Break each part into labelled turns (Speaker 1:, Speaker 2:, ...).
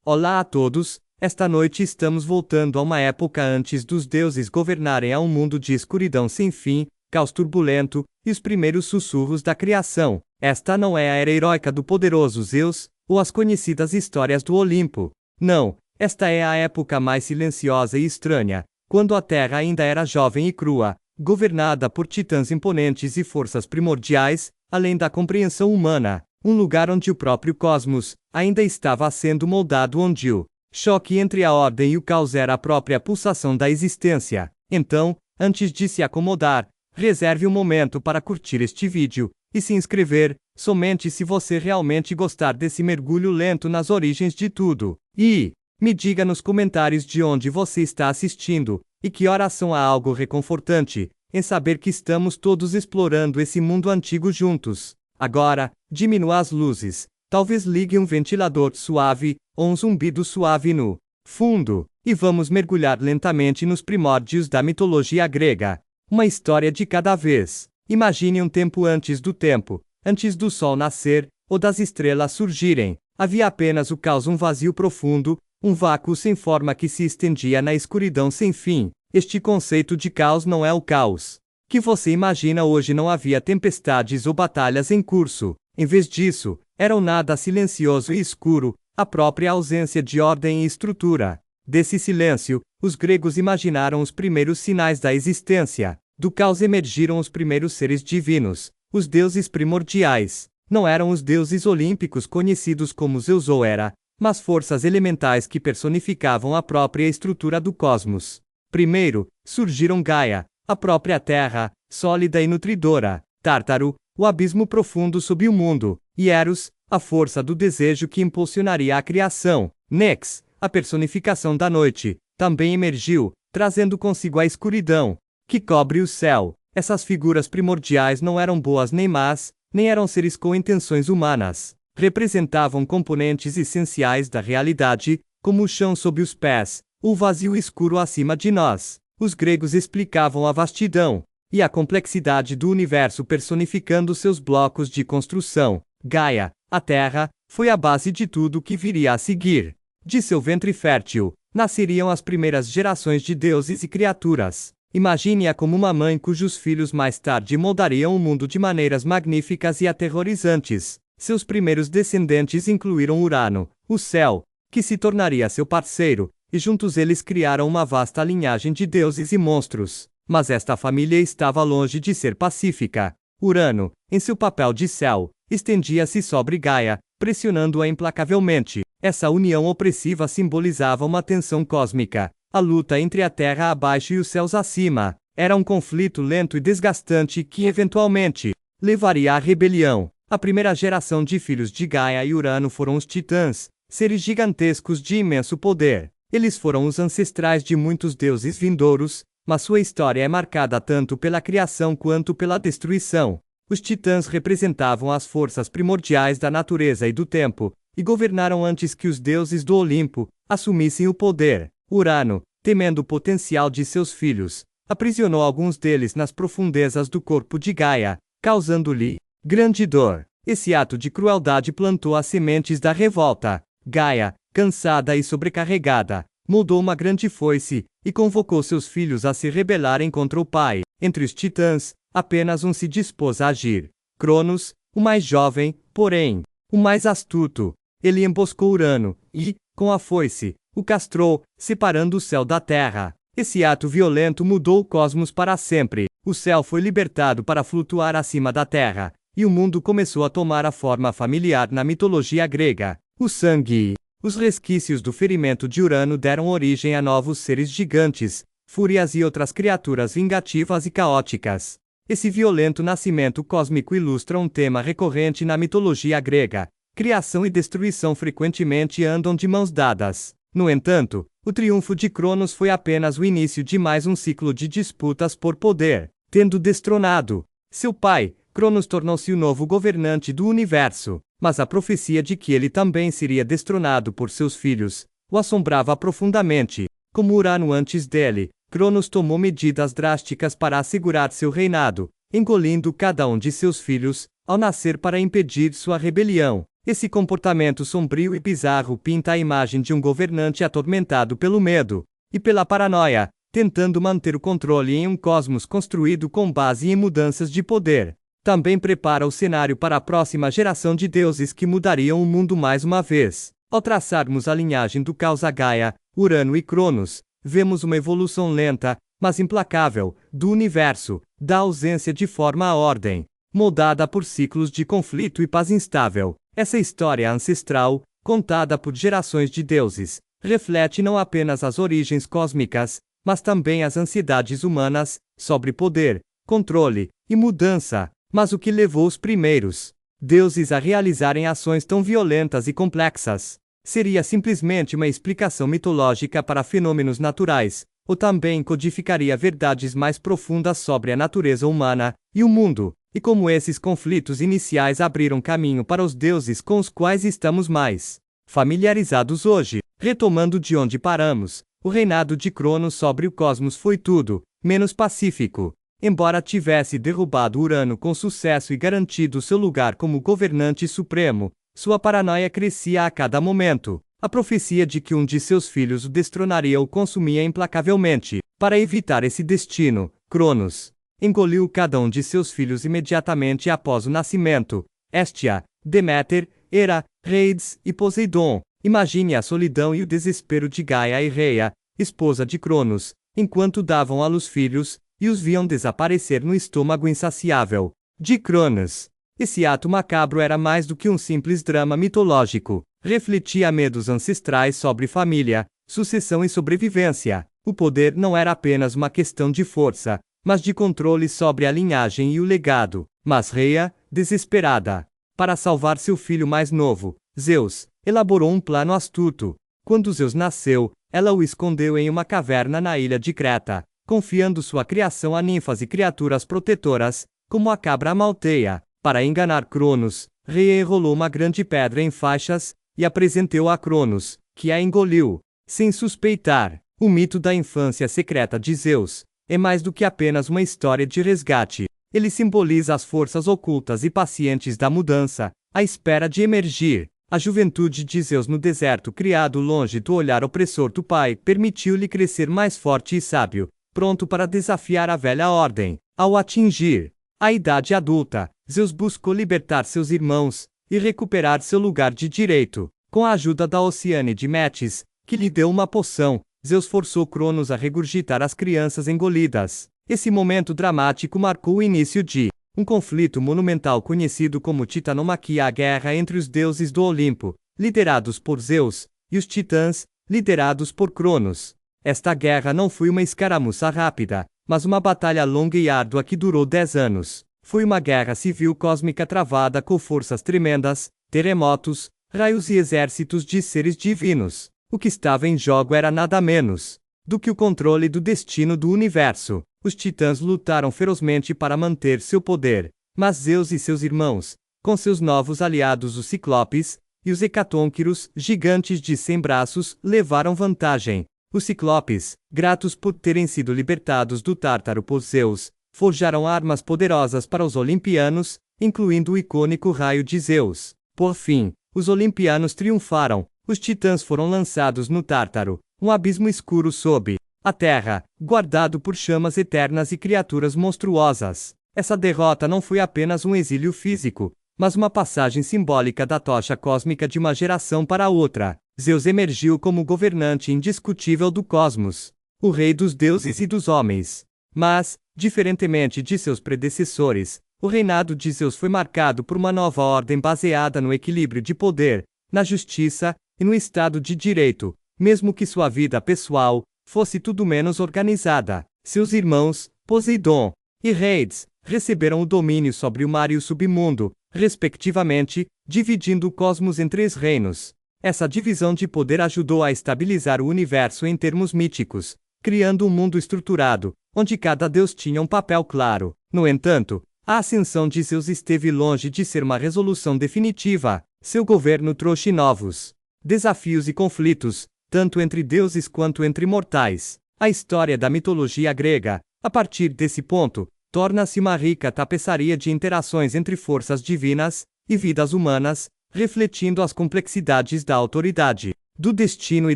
Speaker 1: Olá a todos, esta noite estamos voltando a uma época antes dos deuses governarem a um mundo de escuridão sem fim, caos turbulento, e os primeiros sussurros da criação. Esta não é a era heróica do poderoso Zeus, ou as conhecidas histórias do Olimpo. Não, esta é a época mais silenciosa e estranha, quando a Terra ainda era jovem e crua, governada por titãs imponentes e forças primordiais, além da compreensão humana. Um lugar onde o próprio cosmos ainda estava sendo moldado, onde o choque entre a ordem e o caos era a própria pulsação da existência. Então, antes de se acomodar, reserve um momento para curtir este vídeo e se inscrever, somente se você realmente gostar desse mergulho lento nas origens de tudo. E me diga nos comentários de onde você está assistindo e que oração há algo reconfortante em saber que estamos todos explorando esse mundo antigo juntos. Agora, diminua as luzes, talvez ligue um ventilador suave, ou um zumbido suave no fundo, e vamos mergulhar lentamente nos primórdios da mitologia grega. Uma história de cada vez. Imagine um tempo antes do tempo, antes do sol nascer, ou das estrelas surgirem. Havia apenas o caos, um vazio profundo, um vácuo sem forma que se estendia na escuridão sem fim. Este conceito de caos não é o caos que você imagina hoje. Não havia tempestades ou batalhas em curso. Em vez disso, era um nada silencioso e escuro, a própria ausência de ordem e estrutura. Desse silêncio, os gregos imaginaram os primeiros sinais da existência. Do caos emergiram os primeiros seres divinos, os deuses primordiais. Não eram os deuses olímpicos conhecidos como Zeus ou Hera, mas forças elementais que personificavam a própria estrutura do cosmos. Primeiro, surgiram Gaia, a própria terra, sólida e nutridora; Tártaro, o abismo profundo sob o mundo; e Eros, a força do desejo que impulsionaria a criação. Nex, a personificação da noite, também emergiu, trazendo consigo a escuridão que cobre o céu. Essas figuras primordiais não eram boas nem más, nem eram seres com intenções humanas. Representavam componentes essenciais da realidade, como o chão sob os pés, o vazio escuro acima de nós. Os gregos explicavam a vastidão e a complexidade do universo personificando seus blocos de construção. Gaia, a terra, foi a base de tudo que viria a seguir. De seu ventre fértil, nasceriam as primeiras gerações de deuses e criaturas. Imagine-a como uma mãe cujos filhos mais tarde moldariam o mundo de maneiras magníficas e aterrorizantes. Seus primeiros descendentes incluíram Urano, o céu, que se tornaria seu parceiro, e juntos eles criaram uma vasta linhagem de deuses e monstros. Mas esta família estava longe de ser pacífica. Urano, em seu papel de céu, estendia-se sobre Gaia, pressionando-a implacavelmente. Essa união opressiva simbolizava uma tensão cósmica, a luta entre a terra abaixo e os céus acima. Era um conflito lento e desgastante que eventualmente levaria à rebelião. A primeira geração de filhos de Gaia e Urano foram os titãs, seres gigantescos de imenso poder. Eles foram os ancestrais de muitos deuses vindouros, mas sua história é marcada tanto pela criação quanto pela destruição. Os titãs representavam as forças primordiais da natureza e do tempo, e governaram antes que os deuses do Olimpo assumissem o poder. Urano, temendo o potencial de seus filhos, aprisionou alguns deles nas profundezas do corpo de Gaia, causando-lhe grande dor. Esse ato de crueldade plantou as sementes da revolta. Gaia, cansada e sobrecarregada, moldou uma grande foice e convocou seus filhos a se rebelarem contra o pai. Entre os titãs, apenas um se dispôs a agir. Cronos, o mais jovem, porém, o mais astuto. Ele emboscou Urano e, com a foice, o castrou, separando o céu da terra. Esse ato violento mudou o cosmos para sempre. O céu foi libertado para flutuar acima da terra, e o mundo começou a tomar a forma familiar na mitologia grega. O sangue e os resquícios do ferimento de Urano deram origem a novos seres gigantes, fúrias e outras criaturas vingativas e caóticas. Esse violento nascimento cósmico ilustra um tema recorrente na mitologia grega. Criação e destruição frequentemente andam de mãos dadas. No entanto, o triunfo de Cronos foi apenas o início de mais um ciclo de disputas por poder. Tendo destronado seu pai, Cronos tornou-se o novo governante do universo. Mas a profecia de que ele também seria destronado por seus filhos o assombrava profundamente. Como Urano antes dele, Cronos tomou medidas drásticas para assegurar seu reinado, engolindo cada um de seus filhos, ao nascer para impedir sua rebelião. Esse comportamento sombrio e bizarro pinta a imagem de um governante atormentado pelo medo e pela paranoia, tentando manter o controle em um cosmos construído com base em mudanças de poder. Também prepara o cenário para a próxima geração de deuses que mudariam o mundo mais uma vez. Ao traçarmos a linhagem do caos a Gaia, Urano e Cronos, vemos uma evolução lenta, mas implacável, do universo, da ausência de forma à ordem, moldada por ciclos de conflito e paz instável. Essa história ancestral, contada por gerações de deuses, reflete não apenas as origens cósmicas, mas também as ansiedades humanas, sobre poder, controle e mudança. Mas o que levou os primeiros deuses a realizarem ações tão violentas e complexas? Seria simplesmente uma explicação mitológica para fenômenos naturais, ou também codificaria verdades mais profundas sobre a natureza humana e o mundo, e como esses conflitos iniciais abriram caminho para os deuses com os quais estamos mais familiarizados hoje? Retomando de onde paramos, o reinado de Cronos sobre o cosmos foi tudo menos pacífico. Embora tivesse derrubado Urano com sucesso e garantido seu lugar como governante supremo, sua paranoia crescia a cada momento. A profecia de que um de seus filhos o destronaria o consumia implacavelmente. Para evitar esse destino, Cronos engoliu cada um de seus filhos imediatamente após o nascimento. Hestia, Deméter, Hera, Hades e Poseidon. Imagine a solidão e o desespero de Gaia e Rhea, esposa de Cronos, enquanto davam à luz filhos, e os viam desaparecer no estômago insaciável de Cronos. Esse ato macabro era mais do que um simples drama mitológico. Refletia medos ancestrais sobre família, sucessão e sobrevivência. O poder não era apenas uma questão de força, mas de controle sobre a linhagem e o legado. Mas Rhea, desesperada para salvar seu filho mais novo, Zeus, elaborou um plano astuto. Quando Zeus nasceu, ela o escondeu em uma caverna na ilha de Creta, confiando sua criação a ninfas e criaturas protetoras, como a cabra Amalteia. Para enganar Cronos, Rhea enrolou uma grande pedra em faixas e apresentou a Cronos, que a engoliu, sem suspeitar. O mito da infância secreta de Zeus é mais do que apenas uma história de resgate. Ele simboliza as forças ocultas e pacientes da mudança, à espera de emergir. A juventude de Zeus no deserto, criado longe do olhar opressor do pai, permitiu-lhe crescer mais forte e sábio, pronto para desafiar a velha ordem. Ao atingir a idade adulta, Zeus buscou libertar seus irmãos e recuperar seu lugar de direito. Com a ajuda da Oceane de Metis, que lhe deu uma poção, Zeus forçou Cronos a regurgitar as crianças engolidas. Esse momento dramático marcou o início de um conflito monumental conhecido como Titanomaquia, a guerra entre os deuses do Olimpo, liderados por Zeus, e os titãs, liderados por Cronos. Esta guerra não foi uma escaramuça rápida, mas uma batalha longa e árdua que durou 10 anos. Foi uma guerra civil cósmica travada com forças tremendas, terremotos, raios e exércitos de seres divinos. O que estava em jogo era nada menos do que o controle do destino do universo. Os titãs lutaram ferozmente para manter seu poder, mas Zeus e seus irmãos, com seus novos aliados os Ciclopes e os Hecatônquiros, gigantes de 100 braços, levaram vantagem. Os Ciclopes, gratos por terem sido libertados do Tártaro por Zeus, forjaram armas poderosas para os Olimpianos, incluindo o icônico raio de Zeus. Por fim, os Olimpianos triunfaram. Os titãs foram lançados no Tártaro, um abismo escuro sob a terra, guardado por chamas eternas e criaturas monstruosas. Essa derrota não foi apenas um exílio físico, mas uma passagem simbólica da tocha cósmica de uma geração para outra. Zeus emergiu como governante indiscutível do cosmos, o rei dos deuses e dos homens. Mas, diferentemente de seus predecessores, o reinado de Zeus foi marcado por uma nova ordem baseada no equilíbrio de poder, na justiça e no Estado de Direito, mesmo que sua vida pessoal fosse tudo menos organizada. Seus irmãos, Poseidon e Hades, receberam o domínio sobre o mar e o submundo, respectivamente, dividindo o cosmos em 3 reinos. Essa divisão de poder ajudou a estabilizar o universo em termos míticos, criando um mundo estruturado, onde cada deus tinha um papel claro. No entanto, a ascensão de Zeus esteve longe de ser uma resolução definitiva. Seu governo trouxe novos desafios e conflitos, tanto entre deuses quanto entre mortais. A história da mitologia grega, a partir desse ponto, torna-se uma rica tapeçaria de interações entre forças divinas e vidas humanas, refletindo as complexidades da autoridade, do destino e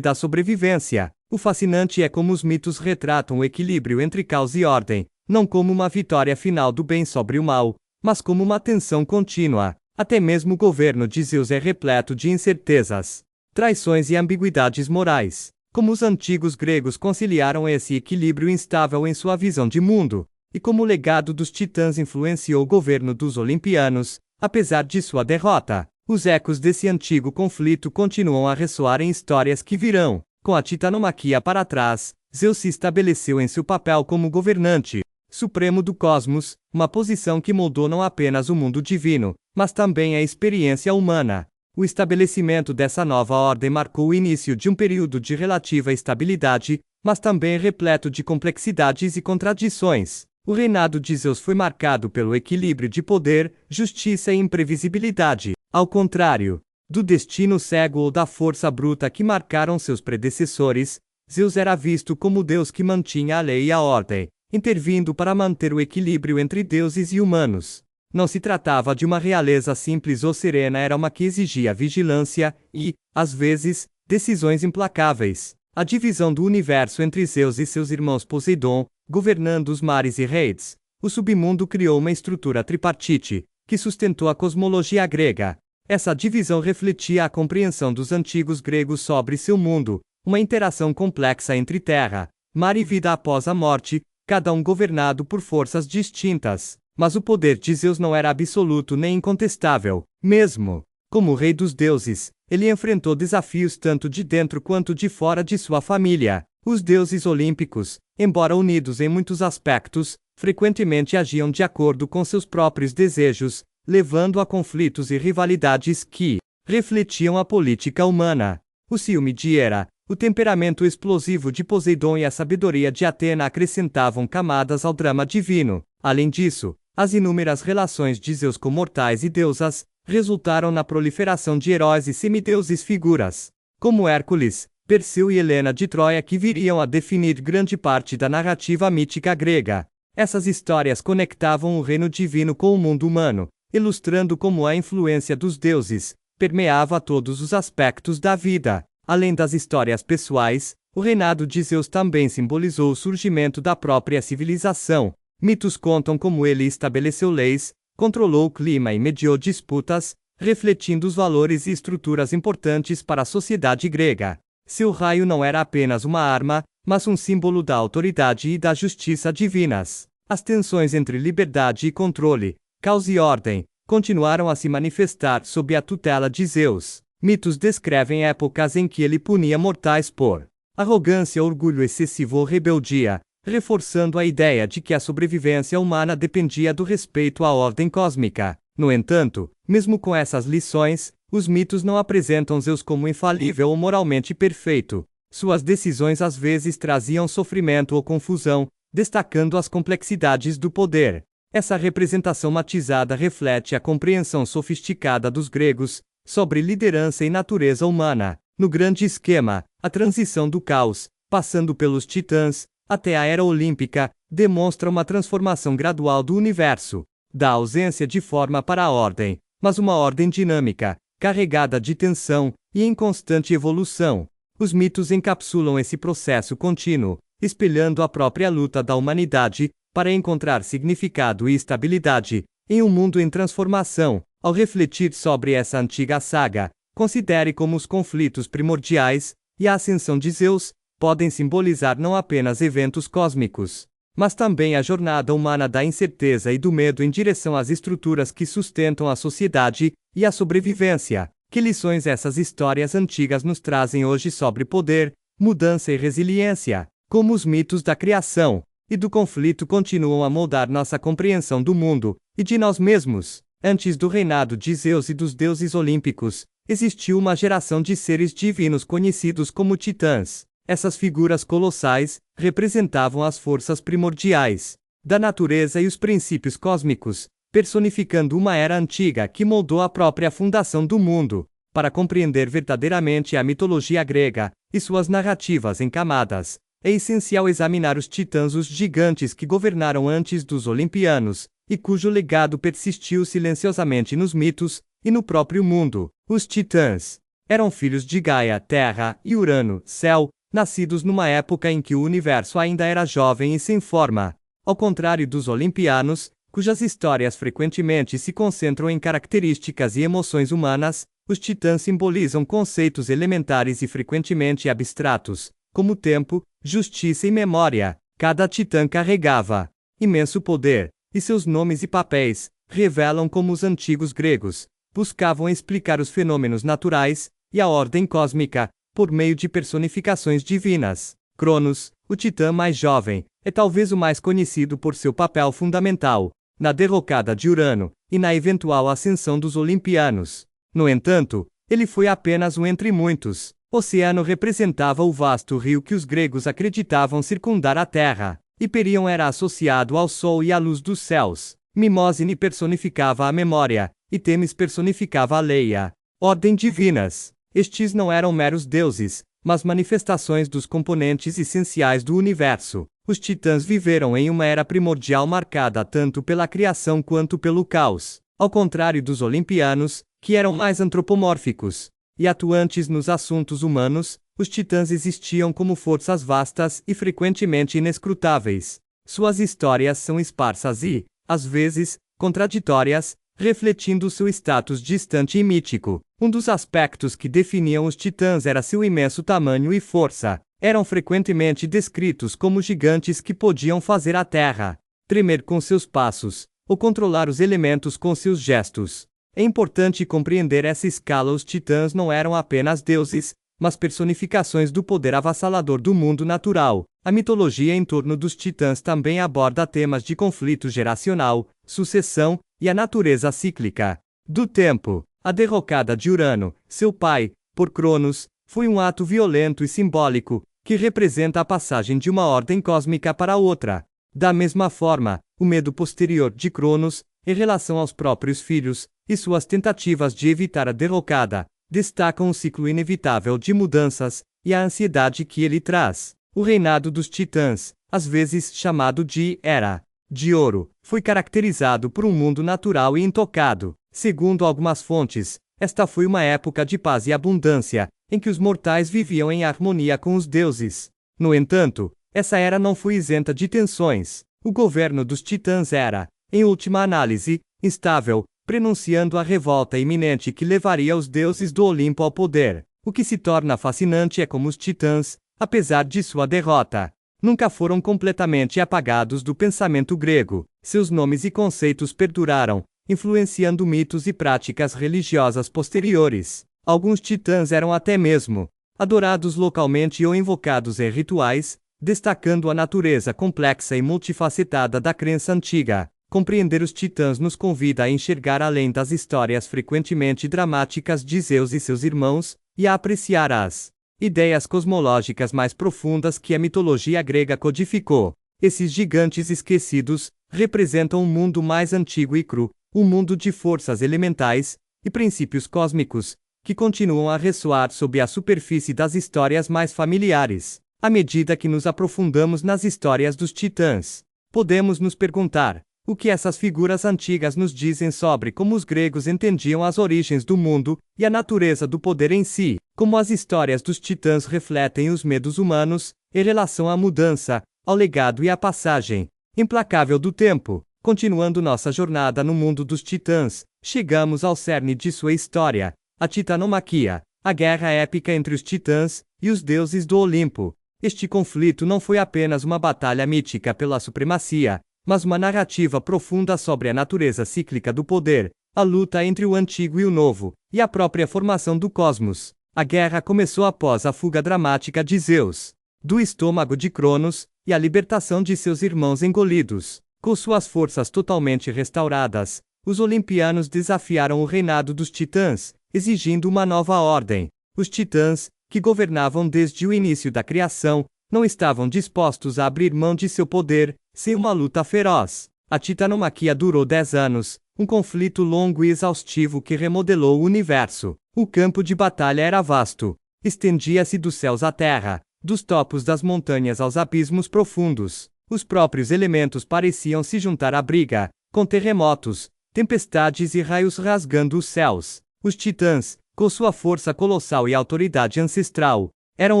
Speaker 1: da sobrevivência. O fascinante é como os mitos retratam o equilíbrio entre caos e ordem, não como uma vitória final do bem sobre o mal, mas como uma tensão contínua. Até mesmo o governo de Zeus é repleto de incertezas, traições e ambiguidades morais. Como os antigos gregos conciliaram esse equilíbrio instável em sua visão de mundo, e como o legado dos titãs influenciou o governo dos olimpianos, apesar de sua derrota. Os ecos desse antigo conflito continuam a ressoar em histórias que virão. Com a titanomaquia para trás, Zeus se estabeleceu em seu papel como governante supremo do cosmos, uma posição que moldou não apenas o mundo divino, mas também a experiência humana. O estabelecimento dessa nova ordem marcou o início de um período de relativa estabilidade, mas também repleto de complexidades e contradições. O reinado de Zeus foi marcado pelo equilíbrio de poder, justiça e imprevisibilidade, ao contrário do destino cego ou da força bruta que marcaram seus predecessores. Zeus era visto como o Deus que mantinha a lei e a ordem, intervindo para manter o equilíbrio entre deuses e humanos. Não se tratava de uma realeza simples ou serena, era uma que exigia vigilância e, às vezes, decisões implacáveis. A divisão do universo entre Zeus e seus irmãos Poseidon, governando os mares e reids, o submundo criou uma estrutura tripartite, que sustentou a cosmologia grega. Essa divisão refletia a compreensão dos antigos gregos sobre seu mundo, uma interação complexa entre terra, mar e vida após a morte, cada um governado por forças distintas. Mas o poder de Zeus não era absoluto nem incontestável. Mesmo como rei dos deuses, ele enfrentou desafios tanto de dentro quanto de fora de sua família. Os deuses olímpicos, embora unidos em muitos aspectos, frequentemente agiam de acordo com seus próprios desejos, levando a conflitos e rivalidades que refletiam a política humana. O ciúme de Hera, o temperamento explosivo de Poseidon e a sabedoria de Atena acrescentavam camadas ao drama divino. Além disso, as inúmeras relações de Zeus com mortais e deusas resultaram na proliferação de heróis e semideuses figuras, como Hércules, Perseu e Helena de Troia, que viriam a definir grande parte da narrativa mítica grega. Essas histórias conectavam o reino divino com o mundo humano, ilustrando como a influência dos deuses permeava todos os aspectos da vida. Além das histórias pessoais, o reinado de Zeus também simbolizou o surgimento da própria civilização. Mitos contam como ele estabeleceu leis, controlou o clima e mediou disputas, refletindo os valores e estruturas importantes para a sociedade grega. Seu raio não era apenas uma arma, mas um símbolo da autoridade e da justiça divinas. As tensões entre liberdade e controle, caos e ordem, continuaram a se manifestar sob a tutela de Zeus. Mitos descrevem épocas em que ele punia mortais por arrogância, orgulho excessivo ou rebeldia, reforçando a ideia de que a sobrevivência humana dependia do respeito à ordem cósmica. No entanto, mesmo com essas lições, os mitos não apresentam Zeus como infalível ou moralmente perfeito. Suas decisões às vezes traziam sofrimento ou confusão, destacando as complexidades do poder. Essa representação matizada reflete a compreensão sofisticada dos gregos sobre liderança e natureza humana. No grande esquema, a transição do caos, passando pelos titãs, até a era olímpica, demonstra uma transformação gradual do universo, da ausência de forma para a ordem, mas uma ordem dinâmica, carregada de tensão e em constante evolução. Os mitos encapsulam esse processo contínuo, espelhando a própria luta da humanidade para encontrar significado e estabilidade em um mundo em transformação. Ao refletir sobre essa antiga saga, considere como os conflitos primordiais e a ascensão de Zeus podem simbolizar não apenas eventos cósmicos, mas também a jornada humana da incerteza e do medo em direção às estruturas que sustentam a sociedade e a sobrevivência. Que lições essas histórias antigas nos trazem hoje sobre poder, mudança e resiliência? Como os mitos da criação e do conflito continuam a moldar nossa compreensão do mundo e de nós mesmos? Antes do reinado de Zeus e dos deuses olímpicos, existiu uma geração de seres divinos conhecidos como titãs. Essas figuras colossais representavam as forças primordiais da natureza e os princípios cósmicos, personificando uma era antiga que moldou a própria fundação do mundo. Para compreender verdadeiramente a mitologia grega e suas narrativas em camadas, é essencial examinar os titãs, os gigantes que governaram antes dos olimpianos, e cujo legado persistiu silenciosamente nos mitos, e no próprio mundo. Os titãs eram filhos de Gaia, Terra, e Urano, céu, nascidos numa época em que o universo ainda era jovem e sem forma. Ao contrário dos olimpianos, cujas histórias frequentemente se concentram em características e emoções humanas, os titãs simbolizam conceitos elementares e frequentemente abstratos, como tempo, justiça e memória. Cada titã carregava imenso poder, e seus nomes e papéis revelam como os antigos gregos buscavam explicar os fenômenos naturais e a ordem cósmica por meio de personificações divinas. Cronos, o titã mais jovem, é talvez o mais conhecido por seu papel fundamental na derrocada de Urano e na eventual ascensão dos olimpianos. No entanto, ele foi apenas um entre muitos. Oceano representava o vasto rio que os gregos acreditavam circundar a Terra. Hiperion era associado ao Sol e à luz dos céus. Mimosine personificava a memória, e Temis personificava a lei e a ordem divinas. Estes não eram meros deuses, mas manifestações dos componentes essenciais do universo. Os titãs viveram em uma era primordial marcada tanto pela criação quanto pelo caos. Ao contrário dos olimpianos, que eram mais antropomórficos e atuantes nos assuntos humanos, os titãs existiam como forças vastas e frequentemente inescrutáveis. Suas histórias são esparsas e, às vezes, contraditórias, refletindo seu status distante e mítico. Um dos aspectos que definiam os titãs era seu imenso tamanho e força. Eram frequentemente descritos como gigantes que podiam fazer a terra tremer com seus passos, ou controlar os elementos com seus gestos. É importante compreender essa escala. Os titãs não eram apenas deuses, mas personificações do poder avassalador do mundo natural. A mitologia em torno dos titãs também aborda temas de conflito geracional, sucessão e a natureza cíclica do tempo. A derrocada de Urano, seu pai, por Cronos, foi um ato violento e simbólico, que representa a passagem de uma ordem cósmica para outra. Da mesma forma, o medo posterior de Cronos, em relação aos próprios filhos, e suas tentativas de evitar a derrocada, destacam o ciclo inevitável de mudanças, e a ansiedade que ele traz. O reinado dos titãs, às vezes chamado de Era de Ouro, foi caracterizado por um mundo natural e intocado. Segundo algumas fontes, esta foi uma época de paz e abundância, em que os mortais viviam em harmonia com os deuses. No entanto, essa era não foi isenta de tensões. O governo dos titãs era, em última análise, instável, prenunciando a revolta iminente que levaria os deuses do Olimpo ao poder. O que se torna fascinante é como os titãs, apesar de sua derrota, nunca foram completamente apagados do pensamento grego. Seus nomes e conceitos perduraram, influenciando mitos e práticas religiosas posteriores. Alguns titãs eram até mesmo adorados localmente ou invocados em rituais, destacando a natureza complexa e multifacetada da crença antiga. Compreender os titãs nos convida a enxergar além das histórias frequentemente dramáticas de Zeus e seus irmãos, e a apreciar as ideias cosmológicas mais profundas que a mitologia grega codificou. Esses gigantes esquecidos representam um mundo mais antigo e cru, um mundo de forças elementais e princípios cósmicos, que continuam a ressoar sob a superfície das histórias mais familiares. À medida que nos aprofundamos nas histórias dos titãs, podemos nos perguntar: o que essas figuras antigas nos dizem sobre como os gregos entendiam as origens do mundo e a natureza do poder em si? Como as histórias dos titãs refletem os medos humanos em relação à mudança, ao legado e à passagem implacável do tempo? Continuando nossa jornada no mundo dos titãs, chegamos ao cerne de sua história, a Titanomaquia, a guerra épica entre os titãs e os deuses do Olimpo. Este conflito não foi apenas uma batalha mítica pela supremacia, mas uma narrativa profunda sobre a natureza cíclica do poder, a luta entre o antigo e o novo, e a própria formação do cosmos. A guerra começou após a fuga dramática de Zeus do estômago de Cronos, e a libertação de seus irmãos engolidos. Com suas forças totalmente restauradas, os olimpianos desafiaram o reinado dos titãs, exigindo uma nova ordem. Os titãs, que governavam desde o início da criação, não estavam dispostos a abrir mão de seu poder, sem uma luta feroz. A Titanomaquia durou 10 anos, um conflito longo e exaustivo que remodelou o universo. O campo de batalha era vasto. Estendia-se dos céus à terra, dos topos das montanhas aos abismos profundos. Os próprios elementos pareciam se juntar à briga, com terremotos, tempestades e raios rasgando os céus. Os titãs, com sua força colossal e autoridade ancestral, eram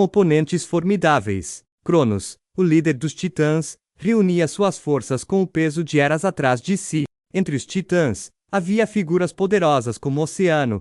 Speaker 1: oponentes formidáveis. Cronos, o líder dos titãs, reunia suas forças com o peso de eras atrás de si. Entre os titãs, havia figuras poderosas como Oceano,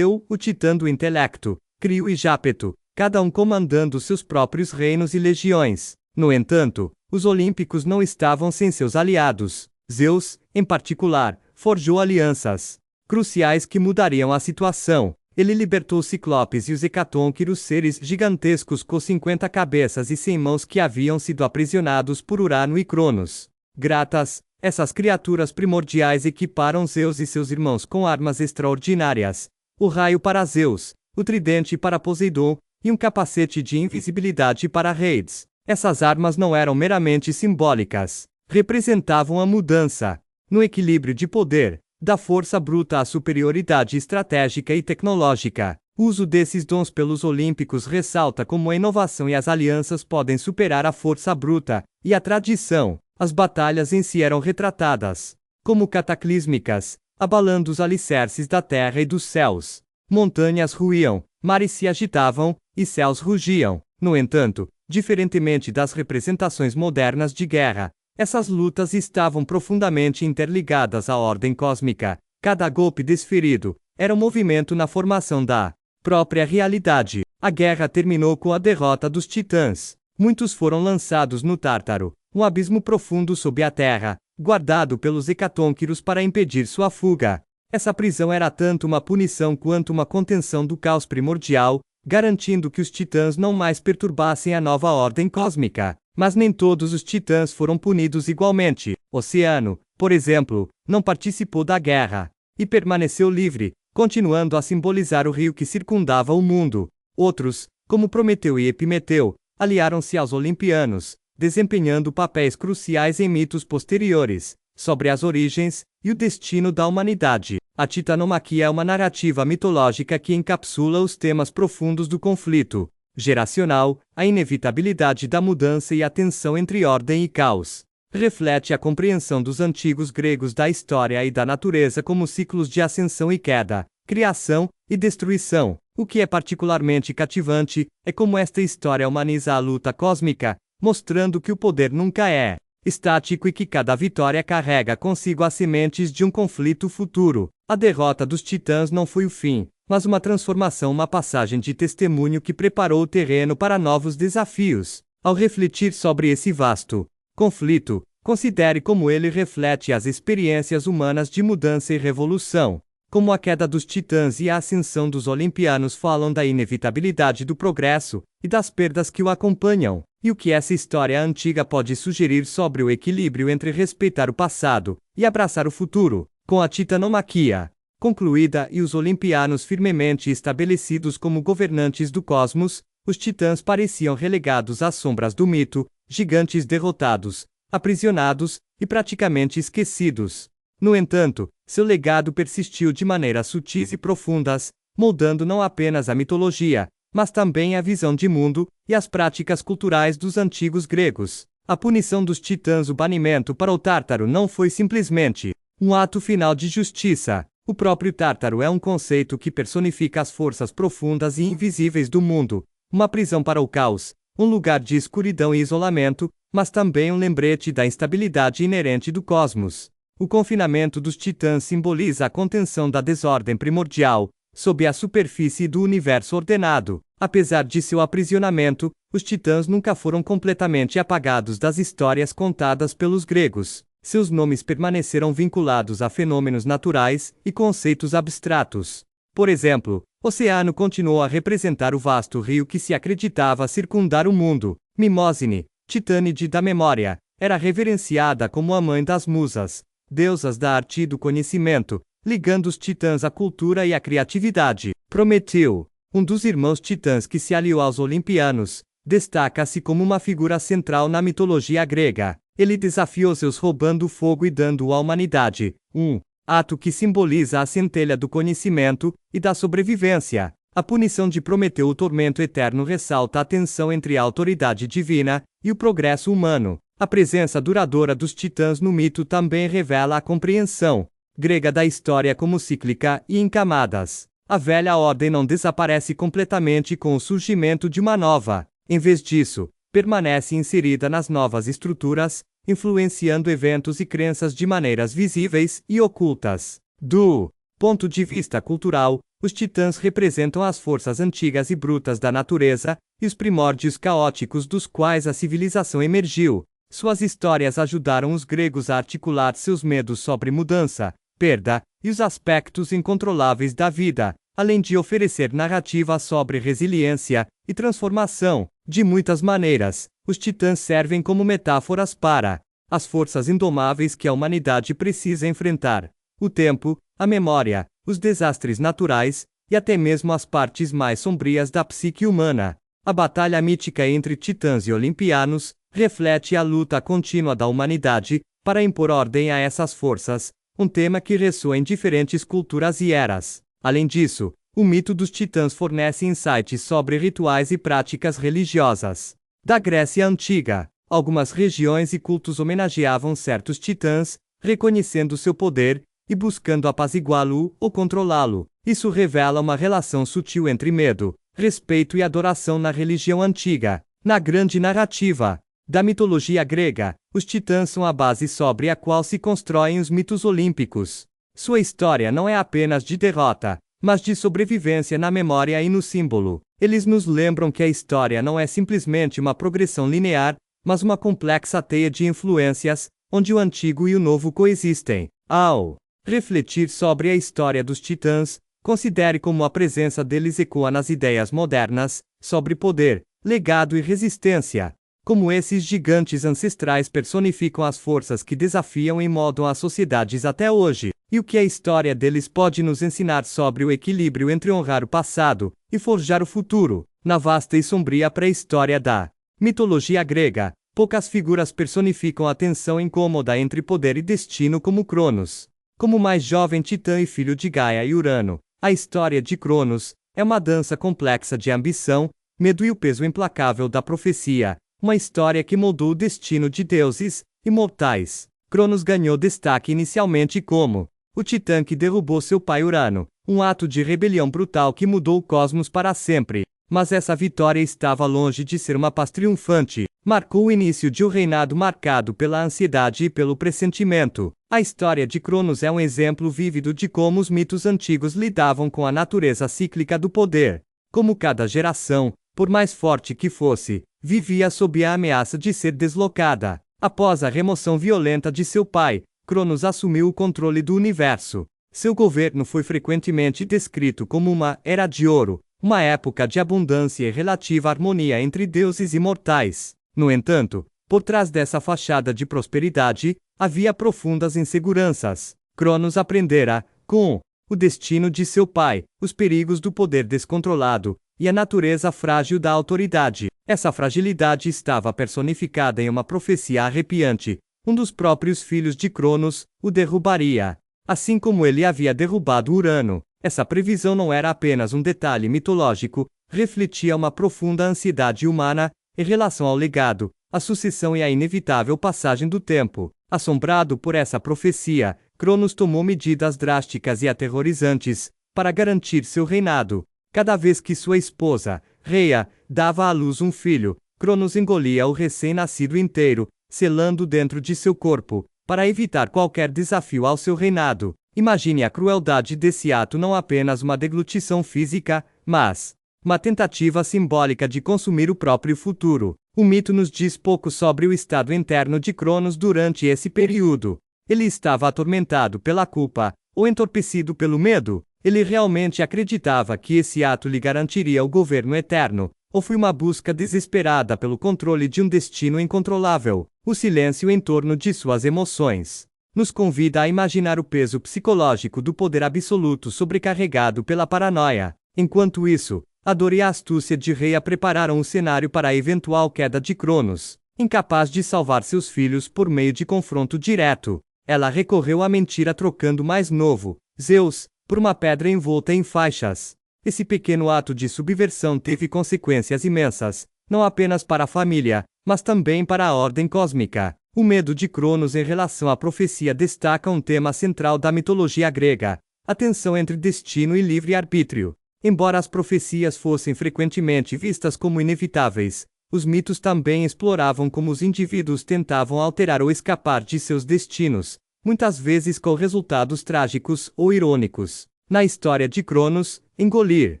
Speaker 1: o titã do intelecto, Crio e Jápeto, cada um comandando seus próprios reinos e legiões. No entanto, os olímpicos não estavam sem seus aliados. Zeus, em particular, forjou alianças cruciais que mudariam a situação. Ele libertou os ciclopes e os hecatônquiros, seres gigantescos com 50 cabeças e 100 mãos que haviam sido aprisionados por Urano e Cronos. Gratas, essas criaturas primordiais equiparam Zeus e seus irmãos com armas extraordinárias: o raio para Zeus, o tridente para Poseidon, e um capacete de invisibilidade para Hades. Essas armas não eram meramente simbólicas. Representavam a mudança no equilíbrio de poder, da força bruta à superioridade estratégica e tecnológica. O uso desses dons pelos olímpicos ressalta como a inovação e as alianças podem superar a força bruta e a tradição. As batalhas em si eram retratadas como cataclísmicas, abalando os alicerces da terra e dos céus. Montanhas ruíam, mares se agitavam, e céus rugiam. No entanto, diferentemente das representações modernas de guerra, essas lutas estavam profundamente interligadas à ordem cósmica. Cada golpe desferido era um movimento na formação da própria realidade. A guerra terminou com a derrota dos titãs. Muitos foram lançados no Tártaro, um abismo profundo sob a terra, guardado pelos hecatônquiros para impedir sua fuga. Essa prisão era tanto uma punição quanto uma contenção do caos primordial, garantindo que os titãs não mais perturbassem a nova ordem cósmica. Mas nem todos os titãs foram punidos igualmente. Oceano, por exemplo, não participou da guerra e permaneceu livre, continuando a simbolizar o rio que circundava o mundo. Outros, como Prometeu e Epimeteu, aliaram-se aos olimpianos, desempenhando papéis cruciais em mitos posteriores sobre as origens e o destino da humanidade. A titanomaquia é uma narrativa mitológica que encapsula os temas profundos do conflito geracional, a inevitabilidade da mudança e a tensão entre ordem e caos. Reflete a compreensão dos antigos gregos da história e da natureza como ciclos de ascensão e queda, criação e destruição. O que é particularmente cativante é como esta história humaniza a luta cósmica, mostrando que o poder nunca é estático e que cada vitória carrega consigo as sementes de um conflito futuro. A derrota dos titãs não foi o fim, mas uma transformação, uma passagem de testemunho que preparou o terreno para novos desafios. Ao refletir sobre esse vasto conflito, considere como ele reflete as experiências humanas de mudança e revolução. Como a queda dos titãs e a ascensão dos olimpianos falam da inevitabilidade do progresso e das perdas que o acompanham, e o que essa história antiga pode sugerir sobre o equilíbrio entre respeitar o passado e abraçar o futuro. Com a titanomaquia concluída e os olimpianos firmemente estabelecidos como governantes do cosmos, os titãs pareciam relegados às sombras do mito, gigantes derrotados, aprisionados e praticamente esquecidos. No entanto, seu legado persistiu de maneiras sutis e profundas, moldando não apenas a mitologia, mas também a visão de mundo e as práticas culturais dos antigos gregos. A punição dos titãs, o banimento para o Tártaro, não foi simplesmente um ato final de justiça. O próprio Tártaro é um conceito que personifica as forças profundas e invisíveis do mundo, uma prisão para o caos, um lugar de escuridão e isolamento, mas também um lembrete da instabilidade inerente do cosmos. O confinamento dos titãs simboliza a contenção da desordem primordial, sob a superfície do universo ordenado. Apesar de seu aprisionamento, os titãs nunca foram completamente apagados das histórias contadas pelos gregos. Seus nomes permaneceram vinculados a fenômenos naturais e conceitos abstratos. Por exemplo, Oceano continuou a representar o vasto rio que se acreditava circundar o mundo. Mimósine, Titânide da memória, era reverenciada como a mãe das musas, deusas da arte e do conhecimento, ligando os titãs à cultura e à criatividade. Prometeu, um dos irmãos titãs que se aliou aos olimpianos, destaca-se como uma figura central na mitologia grega. Ele desafiou Zeus roubando fogo e dando-o à humanidade, um ato que simboliza a centelha do conhecimento e da sobrevivência. A punição de Prometeu, o tormento eterno, ressalta a tensão entre a autoridade divina e o progresso humano. A presença duradoura dos titãs no mito também revela a compreensão grega da história como cíclica e em camadas. A velha ordem não desaparece completamente com o surgimento de uma nova. Em vez disso, permanece inserida nas novas estruturas, influenciando eventos e crenças de maneiras visíveis e ocultas. Do ponto de vista cultural, os titãs representam as forças antigas e brutas da natureza, e os primórdios caóticos dos quais a civilização emergiu. Suas histórias ajudaram os gregos a articular seus medos sobre mudança, perda, e os aspectos incontroláveis da vida, além de oferecer narrativas sobre resiliência e transformação. De muitas maneiras, os titãs servem como metáforas para as forças indomáveis que a humanidade precisa enfrentar: o tempo, a memória, os desastres naturais, e até mesmo as partes mais sombrias da psique humana. A batalha mítica entre titãs e olimpianos reflete a luta contínua da humanidade para impor ordem a essas forças, um tema que ressoa em diferentes culturas e eras. Além disso, o mito dos titãs fornece insights sobre rituais e práticas religiosas. Da Grécia Antiga, algumas regiões e cultos homenageavam certos titãs, reconhecendo seu poder e buscando apaziguá-lo ou controlá-lo. Isso revela uma relação sutil entre medo, respeito e adoração na religião antiga. Na grande narrativa da mitologia grega, os titãs são a base sobre a qual se constroem os mitos olímpicos. Sua história não é apenas de derrota, mas de sobrevivência na memória e no símbolo. Eles nos lembram que a história não é simplesmente uma progressão linear, mas uma complexa teia de influências, onde o antigo e o novo coexistem. Ao refletir sobre a história dos titãs, considere como a presença deles ecoa nas ideias modernas sobre poder, legado e resistência. Como esses gigantes ancestrais personificam as forças que desafiam e moldam as sociedades até hoje, e o que a história deles pode nos ensinar sobre o equilíbrio entre honrar o passado e forjar o futuro. Na vasta e sombria pré-história da mitologia grega, poucas figuras personificam a tensão incômoda entre poder e destino como Cronos. Como mais jovem titã e filho de Gaia e Urano, a história de Cronos é uma dança complexa de ambição, medo e o peso implacável da profecia. Uma história que moldou o destino de deuses e mortais. Cronos ganhou destaque inicialmente como o titã que derrubou seu pai Urano, um ato de rebelião brutal que mudou o cosmos para sempre. Mas essa vitória estava longe de ser uma paz triunfante. Marcou o início de um reinado marcado pela ansiedade e pelo pressentimento. A história de Cronos é um exemplo vívido de como os mitos antigos lidavam com a natureza cíclica do poder. Como cada geração, por mais forte que fosse, vivia sob a ameaça de ser deslocada. Após a remoção violenta de seu pai, Cronos assumiu o controle do universo. Seu governo foi frequentemente descrito como uma era de ouro, uma época de abundância e relativa harmonia entre deuses e mortais. No entanto, por trás dessa fachada de prosperidade, havia profundas inseguranças. Cronos aprendera, com o destino de seu pai, os perigos do poder descontrolado e a natureza frágil da autoridade. Essa fragilidade estava personificada em uma profecia arrepiante. Um dos próprios filhos de Cronos o derrubaria. Assim como ele havia derrubado Urano, essa previsão não era apenas um detalhe mitológico, refletia uma profunda ansiedade humana em relação ao legado, a sucessão e a inevitável passagem do tempo. Assombrado por essa profecia, Cronos tomou medidas drásticas e aterrorizantes para garantir seu reinado. Cada vez que sua esposa, Rhea, dava à luz um filho, Cronos engolia o recém-nascido inteiro, selando dentro de seu corpo, para evitar qualquer desafio ao seu reinado. Imagine a crueldade desse ato, não apenas uma deglutição física, mas uma tentativa simbólica de consumir o próprio futuro. O mito nos diz pouco sobre o estado interno de Cronos durante esse período. Ele estava atormentado pela culpa, ou entorpecido pelo medo? Ele realmente acreditava que esse ato lhe garantiria o governo eterno, ou foi uma busca desesperada pelo controle de um destino incontrolável? O silêncio em torno de suas emoções nos convida a imaginar o peso psicológico do poder absoluto sobrecarregado pela paranoia. Enquanto isso, a dor e a astúcia de Rhea prepararam o cenário para a eventual queda de Cronos. Incapaz de salvar seus filhos por meio de confronto direto, ela recorreu à mentira trocando o mais novo, Zeus, por uma pedra envolta em faixas. Esse pequeno ato de subversão teve consequências imensas, não apenas para a família, mas também para a ordem cósmica. O medo de Cronos em relação à profecia destaca um tema central da mitologia grega: a tensão entre destino e livre-arbítrio. Embora as profecias fossem frequentemente vistas como inevitáveis, os mitos também exploravam como os indivíduos tentavam alterar ou escapar de seus destinos, muitas vezes com resultados trágicos ou irônicos. Na história de Cronos, engolir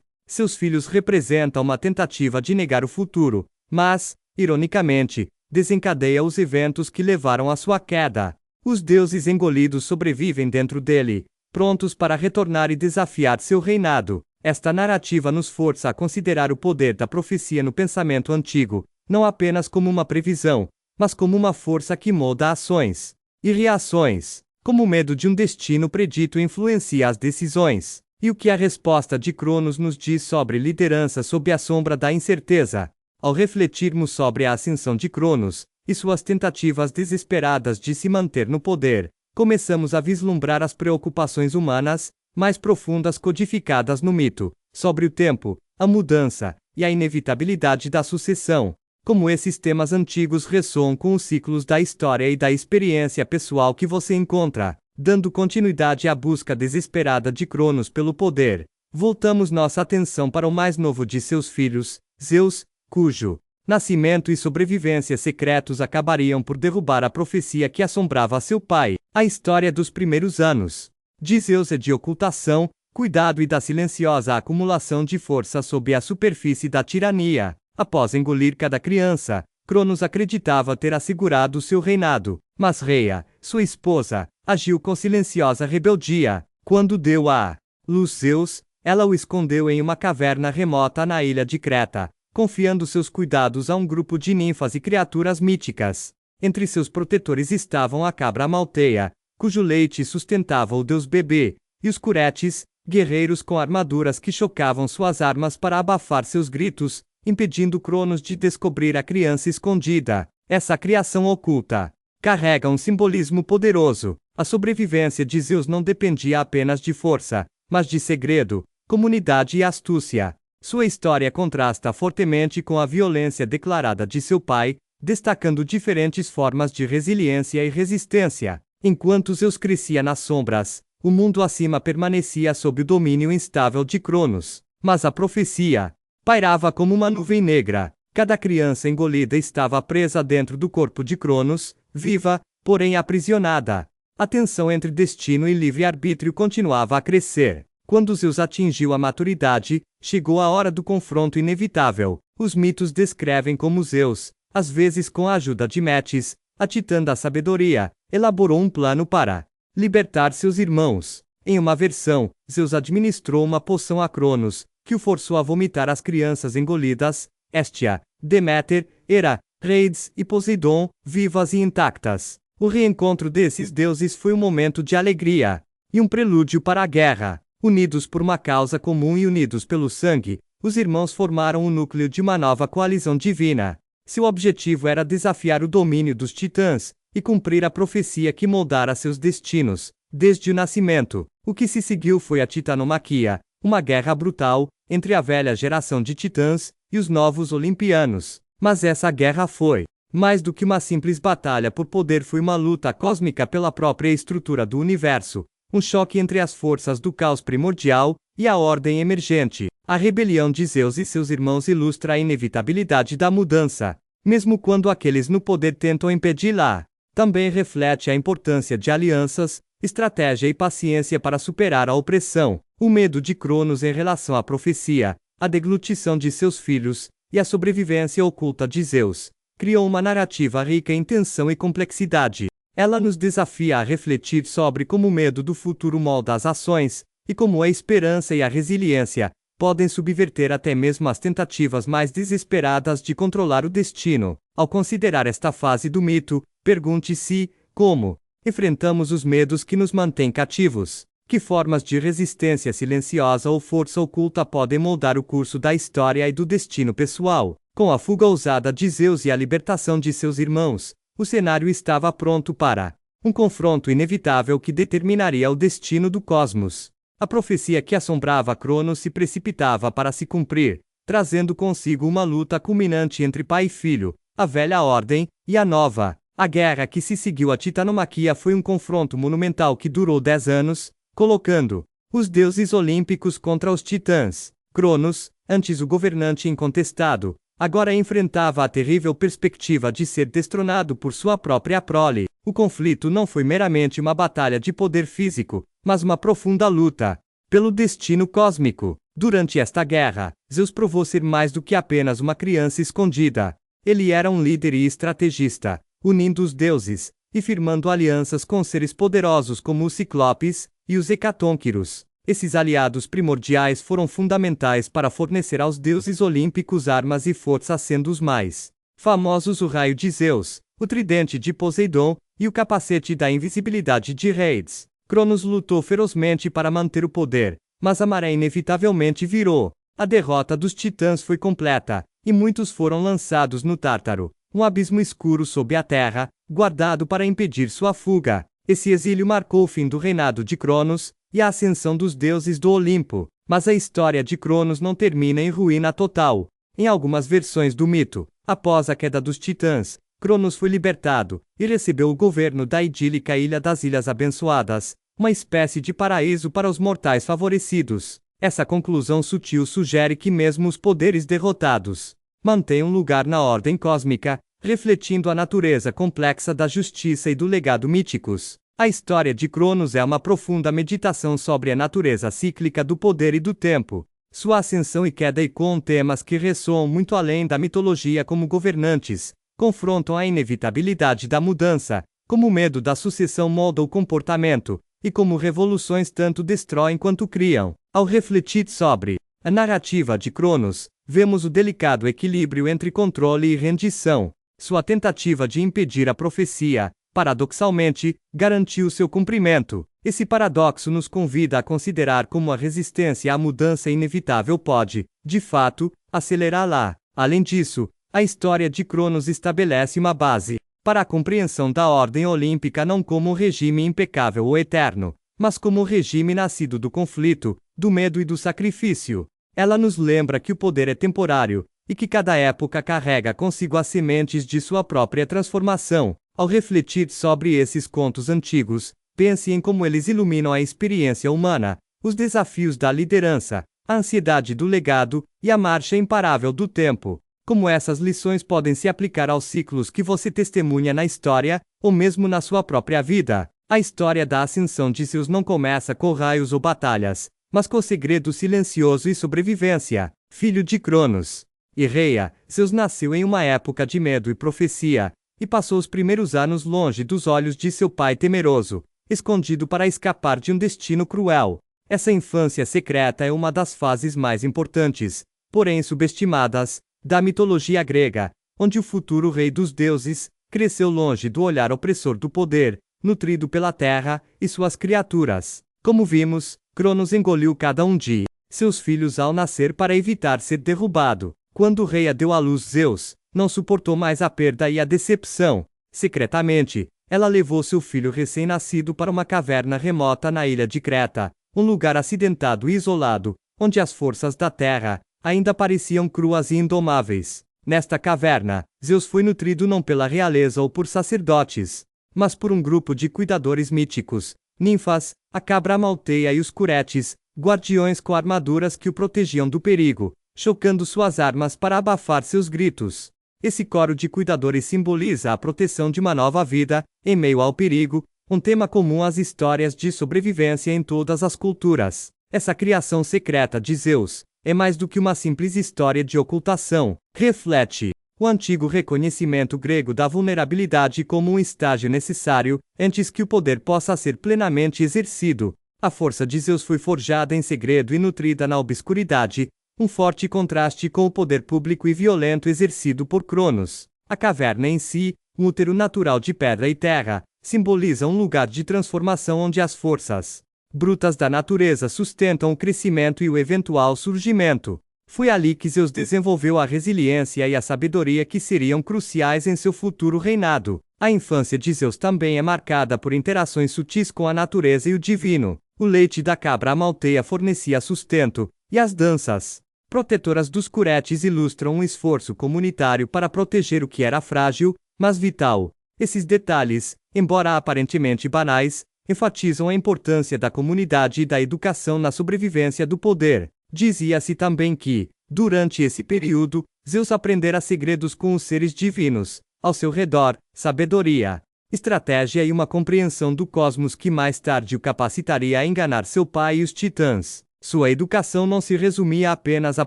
Speaker 1: seus filhos representa uma tentativa de negar o futuro, mas, ironicamente, desencadeia os eventos que levaram à sua queda. Os deuses engolidos sobrevivem dentro dele, prontos para retornar e desafiar seu reinado. Esta narrativa nos força a considerar o poder da profecia no pensamento antigo, não apenas como uma previsão, mas como uma força que molda ações e reações. Como o medo de um destino predito influencia as decisões. E o que a resposta de Cronos nos diz sobre liderança sob a sombra da incerteza? Ao refletirmos sobre a ascensão de Cronos e suas tentativas desesperadas de se manter no poder, começamos a vislumbrar as preocupações humanas mais profundas codificadas no mito, sobre o tempo, a mudança e a inevitabilidade da sucessão. Como esses temas antigos ressoam com os ciclos da história e da experiência pessoal que você encontra, dando continuidade à busca desesperada de Cronos pelo poder, voltamos nossa atenção para o mais novo de seus filhos, Zeus, cujo nascimento e sobrevivência secretos acabariam por derrubar a profecia que assombrava seu pai. A história dos primeiros anos de Zeus é de ocultação, cuidado e da silenciosa acumulação de força sob a superfície da tirania. Após engolir cada criança, Cronos acreditava ter assegurado seu reinado, mas Rhea, sua esposa, agiu com silenciosa rebeldia. Quando deu à luz Zeus, ela o escondeu em uma caverna remota na ilha de Creta, confiando seus cuidados a um grupo de ninfas e criaturas míticas. Entre seus protetores estavam a cabra malteia, cujo leite sustentava o deus bebê, e os curetes, guerreiros com armaduras que chocavam suas armas para abafar seus gritos, impedindo Cronos de descobrir a criança escondida. Essa criação oculta carrega um simbolismo poderoso. A sobrevivência de Zeus não dependia apenas de força, mas de segredo, comunidade e astúcia. Sua história contrasta fortemente com a violência declarada de seu pai, destacando diferentes formas de resiliência e resistência. Enquanto Zeus crescia nas sombras, o mundo acima permanecia sob o domínio instável de Cronos. Mas a profecia pairava como uma nuvem negra. Cada criança engolida estava presa dentro do corpo de Cronos, viva, porém aprisionada. A tensão entre destino e livre-arbítrio continuava a crescer. Quando Zeus atingiu a maturidade, chegou a hora do confronto inevitável. Os mitos descrevem como Zeus, às vezes com a ajuda de Metis, a titã da sabedoria, elaborou um plano para libertar seus irmãos. Em uma versão, Zeus administrou uma poção a Cronos, que o forçou a vomitar as crianças engolidas, Hestia, Deméter, Hera, Reides e Poseidon, vivas e intactas. O reencontro desses deuses foi um momento de alegria e um prelúdio para a guerra. Unidos por uma causa comum e unidos pelo sangue, os irmãos formaram o núcleo de uma nova coalizão divina. Seu objetivo era desafiar o domínio dos titãs e cumprir a profecia que moldara seus destinos, desde o nascimento. O que se seguiu foi a titanomaquia, uma guerra brutal entre a velha geração de titãs e os novos olimpianos. Mas essa guerra foi mais do que uma simples batalha por poder, foi uma luta cósmica pela própria estrutura do universo, um choque entre as forças do caos primordial e a ordem emergente. A rebelião de Zeus e seus irmãos ilustra a inevitabilidade da mudança, mesmo quando aqueles no poder tentam impedi-la. Também reflete a importância de alianças, estratégia e paciência para superar a opressão. O medo de Cronos em relação à profecia, a deglutição de seus filhos e a sobrevivência oculta de Zeus criou uma narrativa rica em tensão e complexidade. Ela nos desafia a refletir sobre como o medo do futuro molda as ações, e como a esperança e a resiliência podem subverter até mesmo as tentativas mais desesperadas de controlar o destino. Ao considerar esta fase do mito, pergunte-se: como enfrentamos os medos que nos mantêm cativos? Que formas de resistência silenciosa ou força oculta podem moldar o curso da história e do destino pessoal? Com a fuga ousada de Zeus e a libertação de seus irmãos, o cenário estava pronto para um confronto inevitável que determinaria o destino do cosmos. A profecia que assombrava Cronos se precipitava para se cumprir, trazendo consigo uma luta culminante entre pai e filho, a velha ordem e a nova. A guerra que se seguiu à titanomaquia foi um confronto monumental que durou 10 anos, colocando os deuses olímpicos contra os titãs. Cronos, antes o governante incontestado, agora enfrentava a terrível perspectiva de ser destronado por sua própria prole. O conflito não foi meramente uma batalha de poder físico, mas uma profunda luta pelo destino cósmico. Durante esta guerra, Zeus provou ser mais do que apenas uma criança escondida. Ele era um líder e estrategista, unindo os deuses e firmando alianças com seres poderosos como os Ciclopes e os Hecatônquiros. Esses aliados primordiais foram fundamentais para fornecer aos deuses olímpicos armas e força, sendo os mais famosos o raio de Zeus, o tridente de Poseidon e o capacete da invisibilidade de Hades. Cronos lutou ferozmente para manter o poder, mas a maré inevitavelmente virou. A derrota dos titãs foi completa, e muitos foram lançados no Tártaro, um abismo escuro sob a terra, guardado para impedir sua fuga. Esse exílio marcou o fim do reinado de Cronos e a ascensão dos deuses do Olimpo. Mas a história de Cronos não termina em ruína total. Em algumas versões do mito, após a queda dos titãs, Cronos foi libertado e recebeu o governo da idílica Ilha das Ilhas Abençoadas, uma espécie de paraíso para os mortais favorecidos. Essa conclusão sutil sugere que mesmo os poderes derrotados mantêm um lugar na ordem cósmica, refletindo a natureza complexa da justiça e do legado míticos. A história de Cronos é uma profunda meditação sobre a natureza cíclica do poder e do tempo. Sua ascensão e queda ecoam temas que ressoam muito além da mitologia, como governantes confrontam a inevitabilidade da mudança, como o medo da sucessão molda o comportamento, e como revoluções tanto destroem quanto criam. Ao refletir sobre a narrativa de Cronos, vemos o delicado equilíbrio entre controle e rendição. Sua tentativa de impedir a profecia, paradoxalmente, garantiu seu cumprimento. Esse paradoxo nos convida a considerar como a resistência à mudança inevitável pode, de fato, acelerá-la. Além disso, a história de Cronos estabelece uma base para a compreensão da ordem olímpica não como um regime impecável ou eterno, mas como um regime nascido do conflito, do medo e do sacrifício. Ela nos lembra que o poder é temporário, e que cada época carrega consigo as sementes de sua própria transformação. Ao refletir sobre esses contos antigos, pense em como eles iluminam a experiência humana, os desafios da liderança, a ansiedade do legado e a marcha imparável do tempo. Como essas lições podem se aplicar aos ciclos que você testemunha na história, ou mesmo na sua própria vida. A história da ascensão de Zeus não começa com raios ou batalhas, mas com segredo silencioso e sobrevivência. Filho de Cronos e Rhea, Zeus nasceu em uma época de medo e profecia, e passou os primeiros anos longe dos olhos de seu pai temeroso, escondido para escapar de um destino cruel. Essa infância secreta é uma das fases mais importantes, porém subestimadas, da mitologia grega, onde o futuro rei dos deuses cresceu longe do olhar opressor do poder, nutrido pela terra e suas criaturas. Como vimos, Cronos engoliu cada um de seus filhos ao nascer para evitar ser derrubado. Quando Rhea deu à luz Zeus, não suportou mais a perda e a decepção. Secretamente, ela levou seu filho recém-nascido para uma caverna remota na ilha de Creta, um lugar acidentado e isolado, onde as forças da terra ainda pareciam cruas e indomáveis. Nesta caverna, Zeus foi nutrido não pela realeza ou por sacerdotes, mas por um grupo de cuidadores míticos, ninfas, a cabra malteia e os curetes, guardiões com armaduras que o protegiam do perigo, chocando suas armas para abafar seus gritos. Esse coro de cuidadores simboliza a proteção de uma nova vida, em meio ao perigo, um tema comum às histórias de sobrevivência em todas as culturas. Essa criação secreta de Zeus é mais do que uma simples história de ocultação. Reflete o antigo reconhecimento grego da vulnerabilidade como um estágio necessário antes que o poder possa ser plenamente exercido. A força de Zeus foi forjada em segredo e nutrida na obscuridade, um forte contraste com o poder público e violento exercido por Cronos. A caverna em si, um útero natural de pedra e terra, simboliza um lugar de transformação onde as forças brutas da natureza sustentam o crescimento e o eventual surgimento. Foi ali que Zeus desenvolveu a resiliência e a sabedoria que seriam cruciais em seu futuro reinado. A infância de Zeus também é marcada por interações sutis com a natureza e o divino. O leite da cabra malteia fornecia sustento, e as danças protetoras dos curetes ilustram um esforço comunitário para proteger o que era frágil, mas vital. Esses detalhes, embora aparentemente banais, enfatizam a importância da comunidade e da educação na sobrevivência do poder. Dizia-se também que, durante esse período, Zeus aprendera segredos com os seres divinos, ao seu redor, sabedoria, estratégia e uma compreensão do cosmos que mais tarde o capacitaria a enganar seu pai e os titãs. Sua educação não se resumia apenas à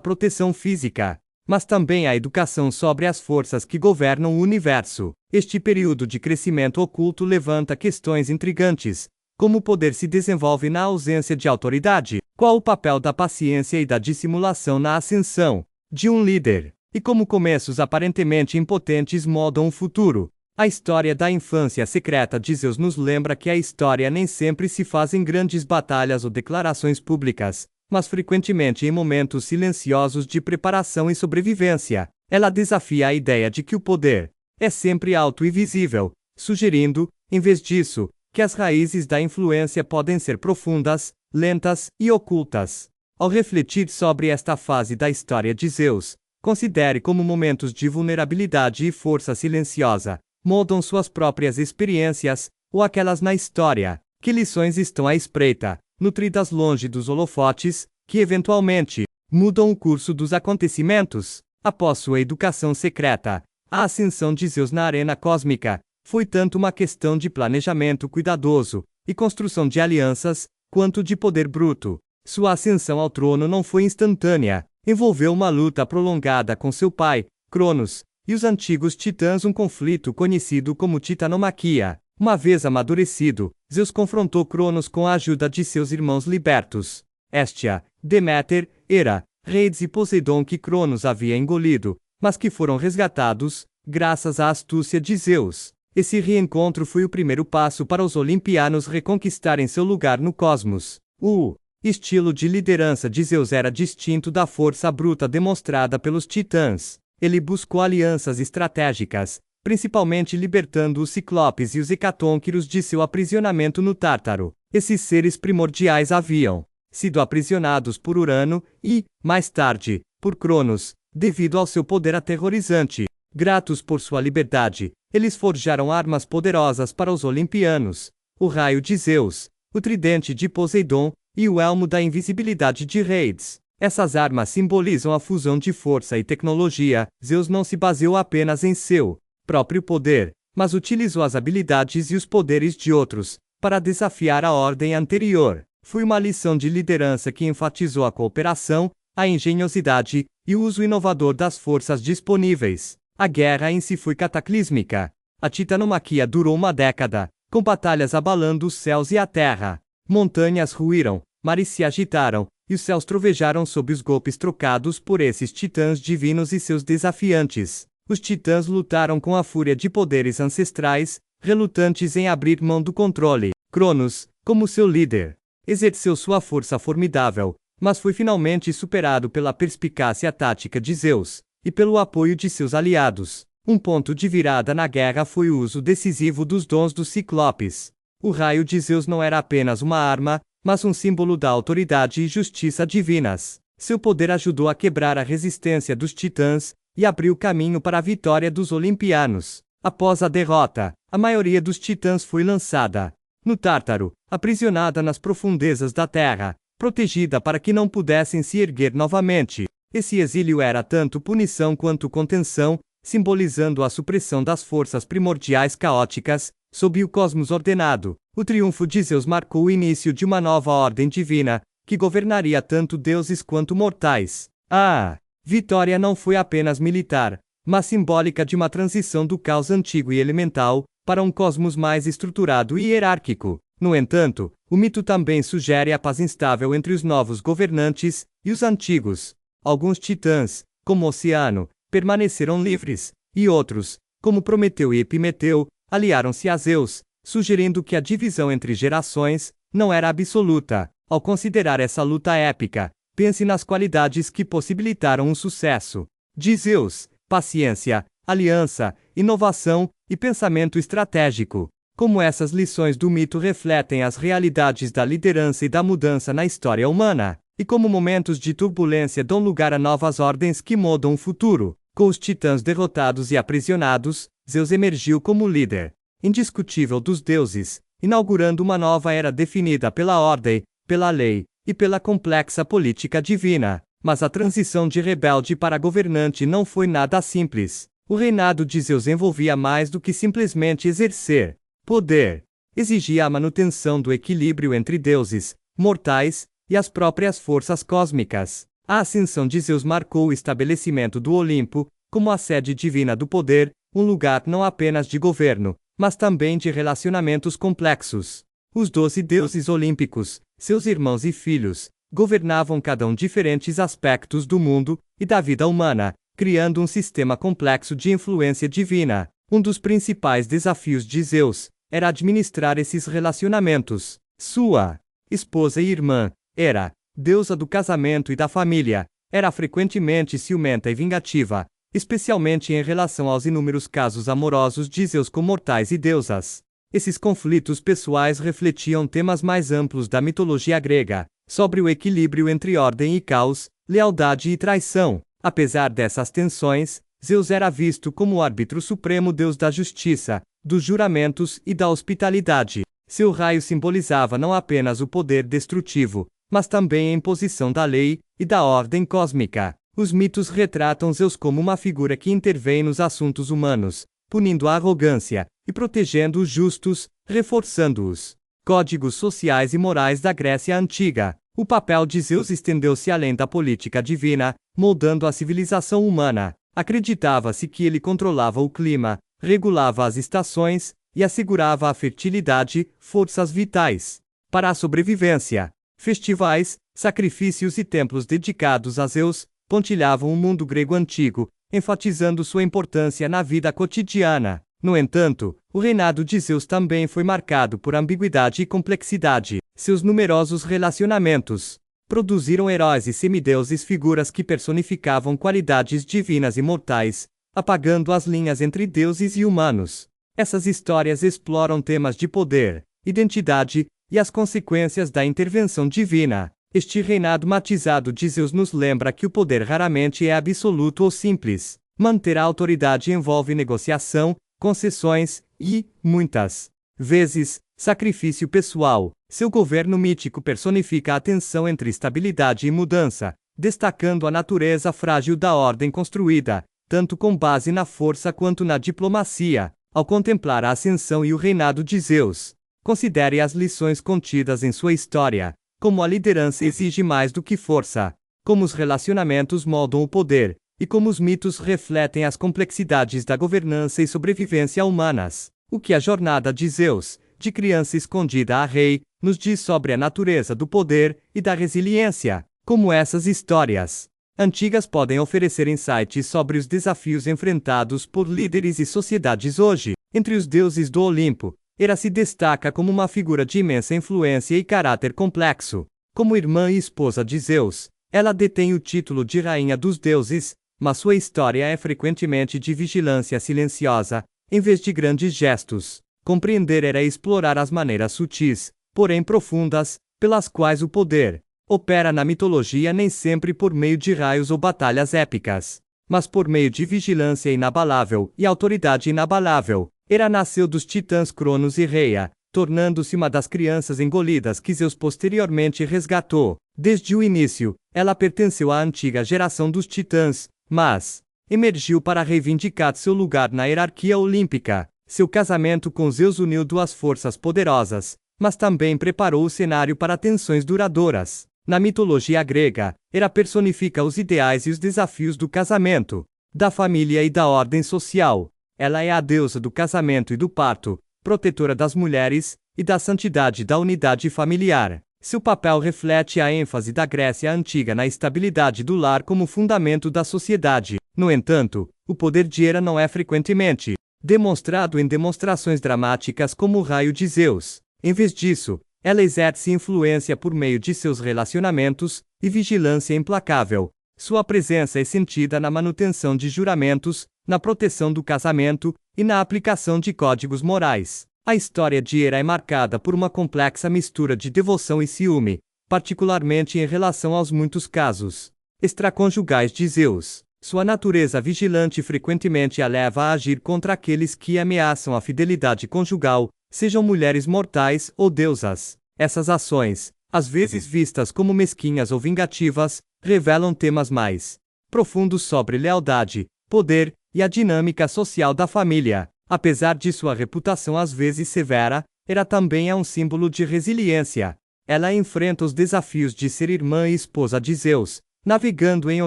Speaker 1: proteção física, mas também à educação sobre as forças que governam o universo. Este período de crescimento oculto levanta questões intrigantes. Como o poder se desenvolve na ausência de autoridade? Qual o papel da paciência e da dissimulação na ascensão de um líder? E como começos aparentemente impotentes moldam o futuro? A história da infância secreta de Zeus nos lembra que a história nem sempre se faz em grandes batalhas ou declarações públicas, mas frequentemente em momentos silenciosos de preparação e sobrevivência. Ela desafia a ideia de que o poder é sempre alto e visível, sugerindo, em vez disso, que as raízes da influência podem ser profundas, lentas e ocultas. Ao refletir sobre esta fase da história de Zeus, considere como momentos de vulnerabilidade e força silenciosa moldam suas próprias experiências, ou aquelas na história. Que lições estão à espreita, nutridas longe dos holofotes, que eventualmente mudam o curso dos acontecimentos? Após sua educação secreta, a ascensão de Zeus na arena cósmica foi tanto uma questão de planejamento cuidadoso e construção de alianças, quanto de poder bruto. Sua ascensão ao trono não foi instantânea, envolveu uma luta prolongada com seu pai, Cronos, e os antigos titãs, um conflito conhecido como titanomaquia. Uma vez amadurecido, Zeus confrontou Cronos com a ajuda de seus irmãos libertos, Hestia, Deméter, Hera, Reides e Poseidon, que Cronos havia engolido, mas que foram resgatados, graças à astúcia de Zeus. Esse reencontro foi o primeiro passo para os olimpianos reconquistarem seu lugar no cosmos. O estilo de liderança de Zeus era distinto da força bruta demonstrada pelos titãs. Ele buscou alianças estratégicas, principalmente libertando os ciclopes e os hecatônquiros de seu aprisionamento no Tártaro. Esses seres primordiais haviam sido aprisionados por Urano e, mais tarde, por Cronos, devido ao seu poder aterrorizante. Gratos por sua liberdade, eles forjaram armas poderosas para os olimpianos: o raio de Zeus, o tridente de Poseidon e o elmo da invisibilidade de Reides. Essas armas simbolizam a fusão de força e tecnologia. Zeus não se baseou apenas em seu próprio poder, mas utilizou as habilidades e os poderes de outros para desafiar a ordem anterior. Foi uma lição de liderança que enfatizou a cooperação, a engenhosidade e o uso inovador das forças disponíveis. A guerra em si foi cataclísmica. A titanomaquia durou uma década, com batalhas abalando os céus e a terra. Montanhas ruíram, mares se agitaram, e os céus trovejaram sob os golpes trocados por esses titãs divinos e seus desafiantes. Os titãs lutaram com a fúria de poderes ancestrais, relutantes em abrir mão do controle. Cronos, como seu líder, exerceu sua força formidável, mas foi finalmente superado pela perspicácia tática de Zeus e pelo apoio de seus aliados. Um ponto de virada na guerra foi o uso decisivo dos dons dos ciclopes. O raio de Zeus não era apenas uma arma, mas um símbolo da autoridade e justiça divinas. Seu poder ajudou a quebrar a resistência dos titãs e abriu caminho para a vitória dos olimpianos. Após a derrota, a maioria dos titãs foi lançada no Tártaro, aprisionada nas profundezas da terra, protegida para que não pudessem se erguer novamente. Esse exílio era tanto punição quanto contenção, simbolizando a supressão das forças primordiais caóticas sob o cosmos ordenado. O triunfo de Zeus marcou o início de uma nova ordem divina, que governaria tanto deuses quanto mortais. A vitória não foi apenas militar, mas simbólica de uma transição do caos antigo e elemental para um cosmos mais estruturado e hierárquico. No entanto, o mito também sugere a paz instável entre os novos governantes e os antigos. Alguns titãs, como Oceano, permaneceram livres, e outros, como Prometeu e Epimeteu, aliaram-se a Zeus, sugerindo que a divisão entre gerações não era absoluta. Ao considerar essa luta épica, pense nas qualidades que possibilitaram o sucesso de Zeus: paciência, aliança, inovação e pensamento estratégico. Como essas lições do mito refletem as realidades da liderança e da mudança na história humana, e como momentos de turbulência dão lugar a novas ordens que moldam o futuro. Com os titãs derrotados e aprisionados, Zeus emergiu como líder indiscutível dos deuses, inaugurando uma nova era definida pela ordem, pela lei e pela complexa política divina. Mas a transição de rebelde para governante não foi nada simples. O reinado de Zeus envolvia mais do que simplesmente exercer poder. Exigia a manutenção do equilíbrio entre deuses, mortais e as próprias forças cósmicas. A ascensão de Zeus marcou o estabelecimento do Olimpo como a sede divina do poder, um lugar não apenas de governo, mas também de relacionamentos complexos. Os 12 deuses olímpicos, seus irmãos e filhos, governavam cada um diferentes aspectos do mundo e da vida humana, criando um sistema complexo de influência divina. Um dos principais desafios de Zeus era administrar esses relacionamentos. Sua esposa e irmã, Hera, deusa do casamento e da família, era frequentemente ciumenta e vingativa, especialmente em relação aos inúmeros casos amorosos de Zeus com mortais e deusas. Esses conflitos pessoais refletiam temas mais amplos da mitologia grega, sobre o equilíbrio entre ordem e caos, lealdade e traição. Apesar dessas tensões, Zeus era visto como o árbitro supremo deus da justiça, dos juramentos e da hospitalidade. Seu raio simbolizava não apenas o poder destrutivo, mas também a imposição da lei e da ordem cósmica. Os mitos retratam Zeus como uma figura que intervém nos assuntos humanos, punindo a arrogância e protegendo os justos, reforçando os códigos sociais e morais da Grécia Antiga. O papel de Zeus estendeu-se além da política divina, moldando a civilização humana. Acreditava-se que ele controlava o clima, regulava as estações e assegurava a fertilidade, forças vitais para a sobrevivência. Festivais, sacrifícios e templos dedicados a Zeus pontilhavam o mundo grego antigo, enfatizando sua importância na vida cotidiana. No entanto, o reinado de Zeus também foi marcado por ambiguidade e complexidade. Seus numerosos relacionamentos produziram heróis e semideuses, figuras que personificavam qualidades divinas e mortais, apagando as linhas entre deuses e humanos. Essas histórias exploram temas de poder, identidade e as consequências da intervenção divina. Este reinado matizado de Zeus nos lembra que o poder raramente é absoluto ou simples. Manter a autoridade envolve negociação, concessões e, muitas vezes, sacrifício pessoal. Seu governo mítico personifica a tensão entre estabilidade e mudança, destacando a natureza frágil da ordem construída, tanto com base na força quanto na diplomacia. Ao contemplar a ascensão e o reinado de Zeus, considere as lições contidas em sua história, como a liderança exige mais do que força, como os relacionamentos moldam o poder, e como os mitos refletem as complexidades da governança e sobrevivência humanas. O que a jornada de Zeus, de criança escondida a rei, nos diz sobre a natureza do poder e da resiliência. Como essas histórias antigas podem oferecer insights sobre os desafios enfrentados por líderes e sociedades hoje. Entre os deuses do Olimpo, Hera se destaca como uma figura de imensa influência e caráter complexo. Como irmã e esposa de Zeus, ela detém o título de rainha dos deuses, mas sua história é frequentemente de vigilância silenciosa, em vez de grandes gestos. Compreender Hera é explorar as maneiras sutis, porém profundas, pelas quais o poder opera na mitologia, nem sempre por meio de raios ou batalhas épicas, mas por meio de vigilância inabalável e autoridade inabalável. Hera nasceu dos titãs Cronos e Reia, tornando-se uma das crianças engolidas que Zeus posteriormente resgatou. Desde o início, ela pertenceu à antiga geração dos titãs, mas emergiu para reivindicar seu lugar na hierarquia olímpica. Seu casamento com Zeus uniu duas forças poderosas, mas também preparou o cenário para tensões duradouras. Na mitologia grega, Hera personifica os ideais e os desafios do casamento, da família e da ordem social. Ela é a deusa do casamento e do parto, protetora das mulheres e da santidade da unidade familiar. Seu papel reflete a ênfase da Grécia Antiga na estabilidade do lar como fundamento da sociedade. No entanto, o poder de Hera não é frequentemente demonstrado em demonstrações dramáticas como o raio de Zeus. Em vez disso, ela exerce influência por meio de seus relacionamentos e vigilância implacável. Sua presença é sentida na manutenção de juramentos, na proteção do casamento e na aplicação de códigos morais. A história de Hera é marcada por uma complexa mistura de devoção e ciúme, particularmente em relação aos muitos casos extraconjugais de Zeus. Sua natureza vigilante frequentemente a leva a agir contra aqueles que ameaçam a fidelidade conjugal, sejam mulheres mortais ou deusas. Essas ações, às vezes vistas como mesquinhas ou vingativas, revelam temas mais profundos sobre lealdade, poder e a dinâmica social da família. Apesar de sua reputação às vezes severa, ela também é um símbolo de resiliência. Ela enfrenta os desafios de ser irmã e esposa de Zeus, navegando em um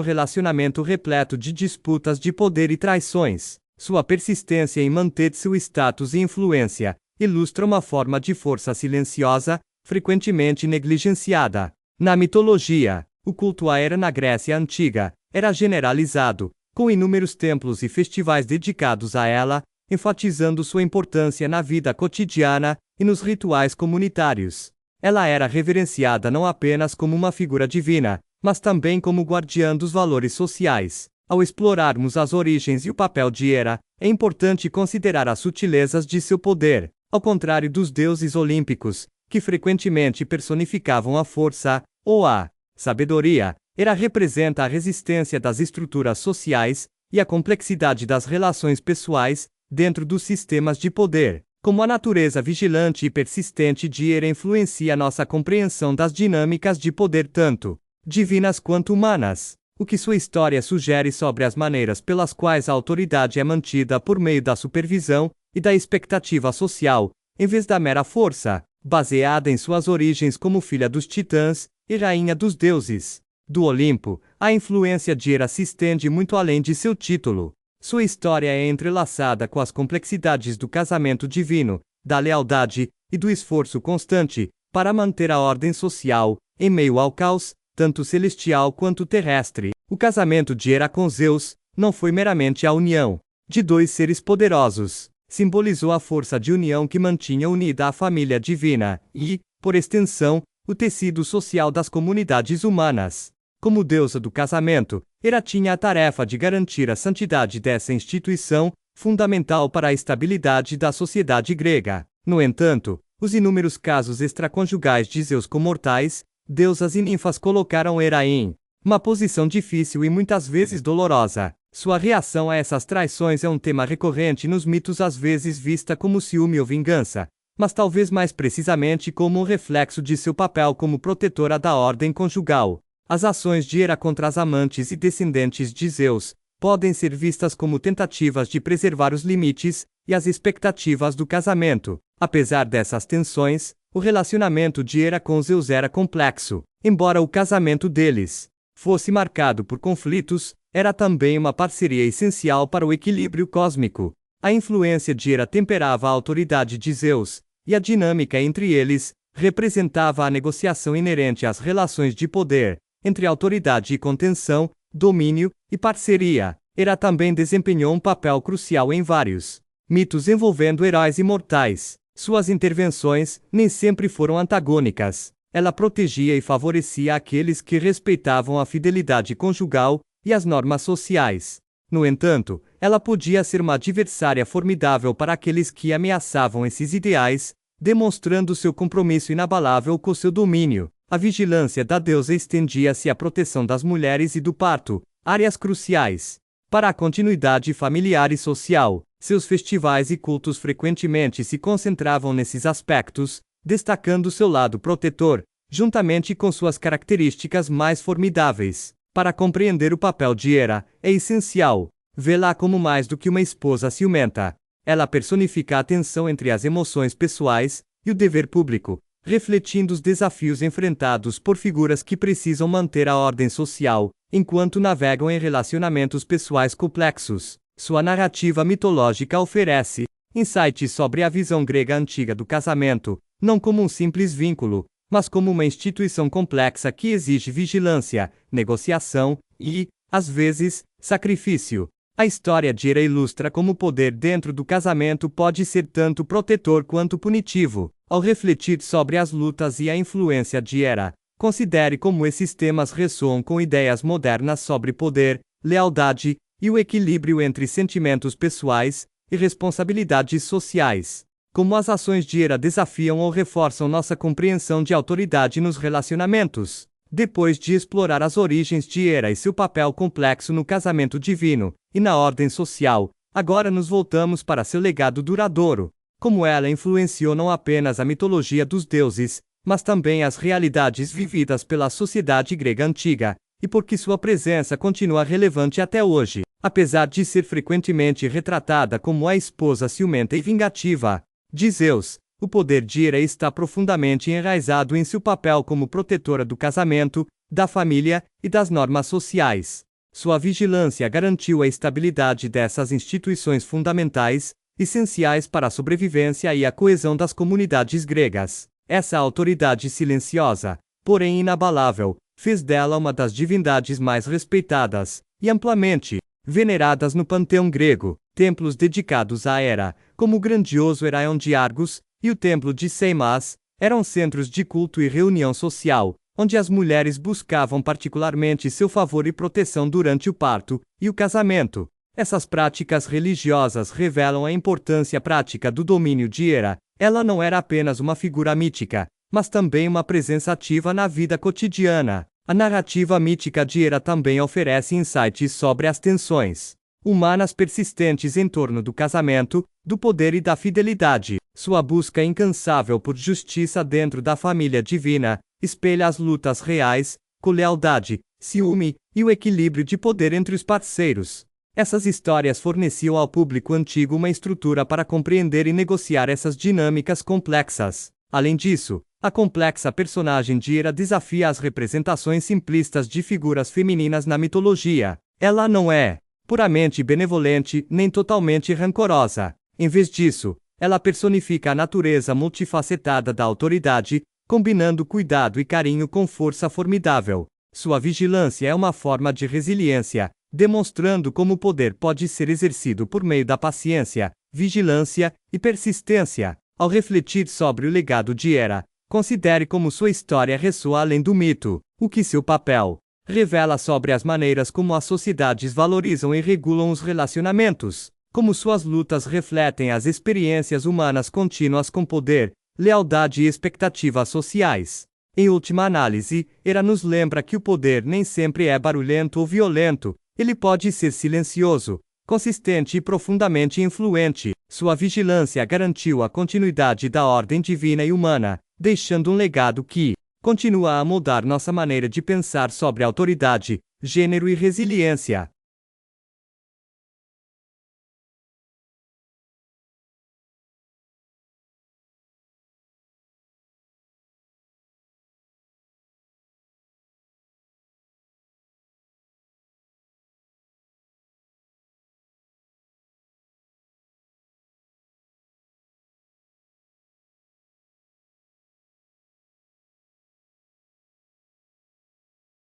Speaker 1: relacionamento repleto de disputas de poder e traições. Sua persistência em manter seu status e influência ilustra uma forma de força silenciosa, frequentemente negligenciada. Na mitologia, o culto a Hera na Grécia Antiga era generalizado, com inúmeros templos e festivais dedicados a ela, enfatizando sua importância na vida cotidiana e nos rituais comunitários. Ela era reverenciada não apenas como uma figura divina, mas também como guardiã dos valores sociais. Ao explorarmos as origens e o papel de Hera, é importante considerar as sutilezas de seu poder. Ao contrário dos deuses olímpicos, que frequentemente personificavam a força ou a sabedoria, Hera representa a resistência das estruturas sociais e a complexidade das relações pessoais dentro dos sistemas de poder. Como a natureza vigilante e persistente de Hera influencia nossa compreensão das dinâmicas de poder tanto divinas quanto humanas. O que sua história sugere sobre as maneiras pelas quais a autoridade é mantida por meio da supervisão e da expectativa social, em vez da mera força, baseada em suas origens como filha dos titãs e rainha dos deuses do Olimpo. A influência de Hera se estende muito além de seu título. Sua história é entrelaçada com as complexidades do casamento divino, da lealdade e do esforço constante para manter a ordem social em meio ao caos, tanto celestial quanto terrestre. O casamento de Hera com Zeus não foi meramente a união de dois seres poderosos. Simbolizou a força de união que mantinha unida a família divina e, por extensão, o tecido social das comunidades humanas. Como deusa do casamento, Hera tinha a tarefa de garantir a santidade dessa instituição, fundamental para a estabilidade da sociedade grega. No entanto, os inúmeros casos extraconjugais de Zeus com mortais, deusas e ninfas colocaram Hera em uma posição difícil e muitas vezes dolorosa. Sua reação a essas traições é um tema recorrente nos mitos, às vezes vista como ciúme ou vingança, mas talvez mais precisamente como um reflexo de seu papel como protetora da ordem conjugal. As ações de Hera contra as amantes e descendentes de Zeus podem ser vistas como tentativas de preservar os limites e as expectativas do casamento. Apesar dessas tensões, o relacionamento de Hera com Zeus era complexo. Embora o casamento deles fosse marcado por conflitos, era também uma parceria essencial para o equilíbrio cósmico. A influência de Hera temperava a autoridade de Zeus, e a dinâmica entre eles representava a negociação inerente às relações de poder, entre autoridade e contenção, domínio e parceria. Hera também desempenhou um papel crucial em vários mitos envolvendo heróis imortais. Suas intervenções nem sempre foram antagônicas. Ela protegia e favorecia aqueles que respeitavam a fidelidade conjugal e as normas sociais. No entanto, ela podia ser uma adversária formidável para aqueles que ameaçavam esses ideais, demonstrando seu compromisso inabalável com seu domínio. A vigilância da deusa estendia-se à proteção das mulheres e do parto, áreas cruciais para a continuidade familiar e social. Seus festivais e cultos frequentemente se concentravam nesses aspectos, destacando seu lado protetor, juntamente com suas características mais formidáveis. Para compreender o papel de Hera, é essencial vê-la como mais do que uma esposa ciumenta. Ela personifica a tensão entre as emoções pessoais e o dever público, refletindo os desafios enfrentados por figuras que precisam manter a ordem social, enquanto navegam em relacionamentos pessoais complexos. Sua narrativa mitológica oferece insights sobre a visão grega antiga do casamento, não como um simples vínculo, mas como uma instituição complexa que exige vigilância, negociação e, às vezes, sacrifício. A história de Hera ilustra como o poder dentro do casamento pode ser tanto protetor quanto punitivo. Ao refletir sobre as lutas e a influência de Hera, considere como esses temas ressoam com ideias modernas sobre poder, lealdade e o equilíbrio entre sentimentos pessoais e responsabilidades sociais. Como as ações de Hera desafiam ou reforçam nossa compreensão de autoridade nos relacionamentos. Depois de explorar as origens de Hera e seu papel complexo no casamento divino e na ordem social, agora nos voltamos para seu legado duradouro, como ela influenciou não apenas a mitologia dos deuses, mas também as realidades vividas pela sociedade grega antiga, e porque sua presença continua relevante até hoje, apesar de ser frequentemente retratada como a esposa ciumenta e vingativa de Zeus. O poder de Hera está profundamente enraizado em seu papel como protetora do casamento, da família e das normas sociais. Sua vigilância garantiu a estabilidade dessas instituições fundamentais, essenciais para a sobrevivência e a coesão das comunidades gregas. Essa autoridade silenciosa, porém inabalável, fez dela uma das divindades mais respeitadas e amplamente veneradas no panteão grego. Templos dedicados a Hera, como o grandioso Heraion de Argos e o templo de Seimas, eram centros de culto e reunião social, onde as mulheres buscavam particularmente seu favor e proteção durante o parto e o casamento. Essas práticas religiosas revelam a importância prática do domínio de Hera. Ela não era apenas uma figura mítica, mas também uma presença ativa na vida cotidiana. A narrativa mítica de Hera também oferece insights sobre as tensões humanas persistentes em torno do casamento, do poder e da fidelidade. Sua busca incansável por justiça dentro da família divina espelha as lutas reais, com lealdade, ciúme e o equilíbrio de poder entre os parceiros. Essas histórias forneciam ao público antigo uma estrutura para compreender e negociar essas dinâmicas complexas. Além disso, a complexa personagem de Hera desafia as representações simplistas de figuras femininas na mitologia. Ela não é puramente benevolente nem totalmente rancorosa. Em vez disso, ela personifica a natureza multifacetada da autoridade, combinando cuidado e carinho com força formidável. Sua vigilância é uma forma de resiliência, demonstrando como o poder pode ser exercido por meio da paciência, vigilância e persistência. Ao refletir sobre o legado de Hera, considere como sua história ressoa além do mito, o que seu papel revela sobre as maneiras como as sociedades valorizam e regulam os relacionamentos, como suas lutas refletem as experiências humanas contínuas com poder, lealdade e expectativas sociais. Em última análise, Hera nos lembra que o poder nem sempre é barulhento ou violento, ele pode ser silencioso, consistente e profundamente influente. Sua vigilância garantiu a continuidade da ordem divina e humana, deixando um legado que continua a moldar nossa maneira de pensar sobre autoridade, gênero e resiliência.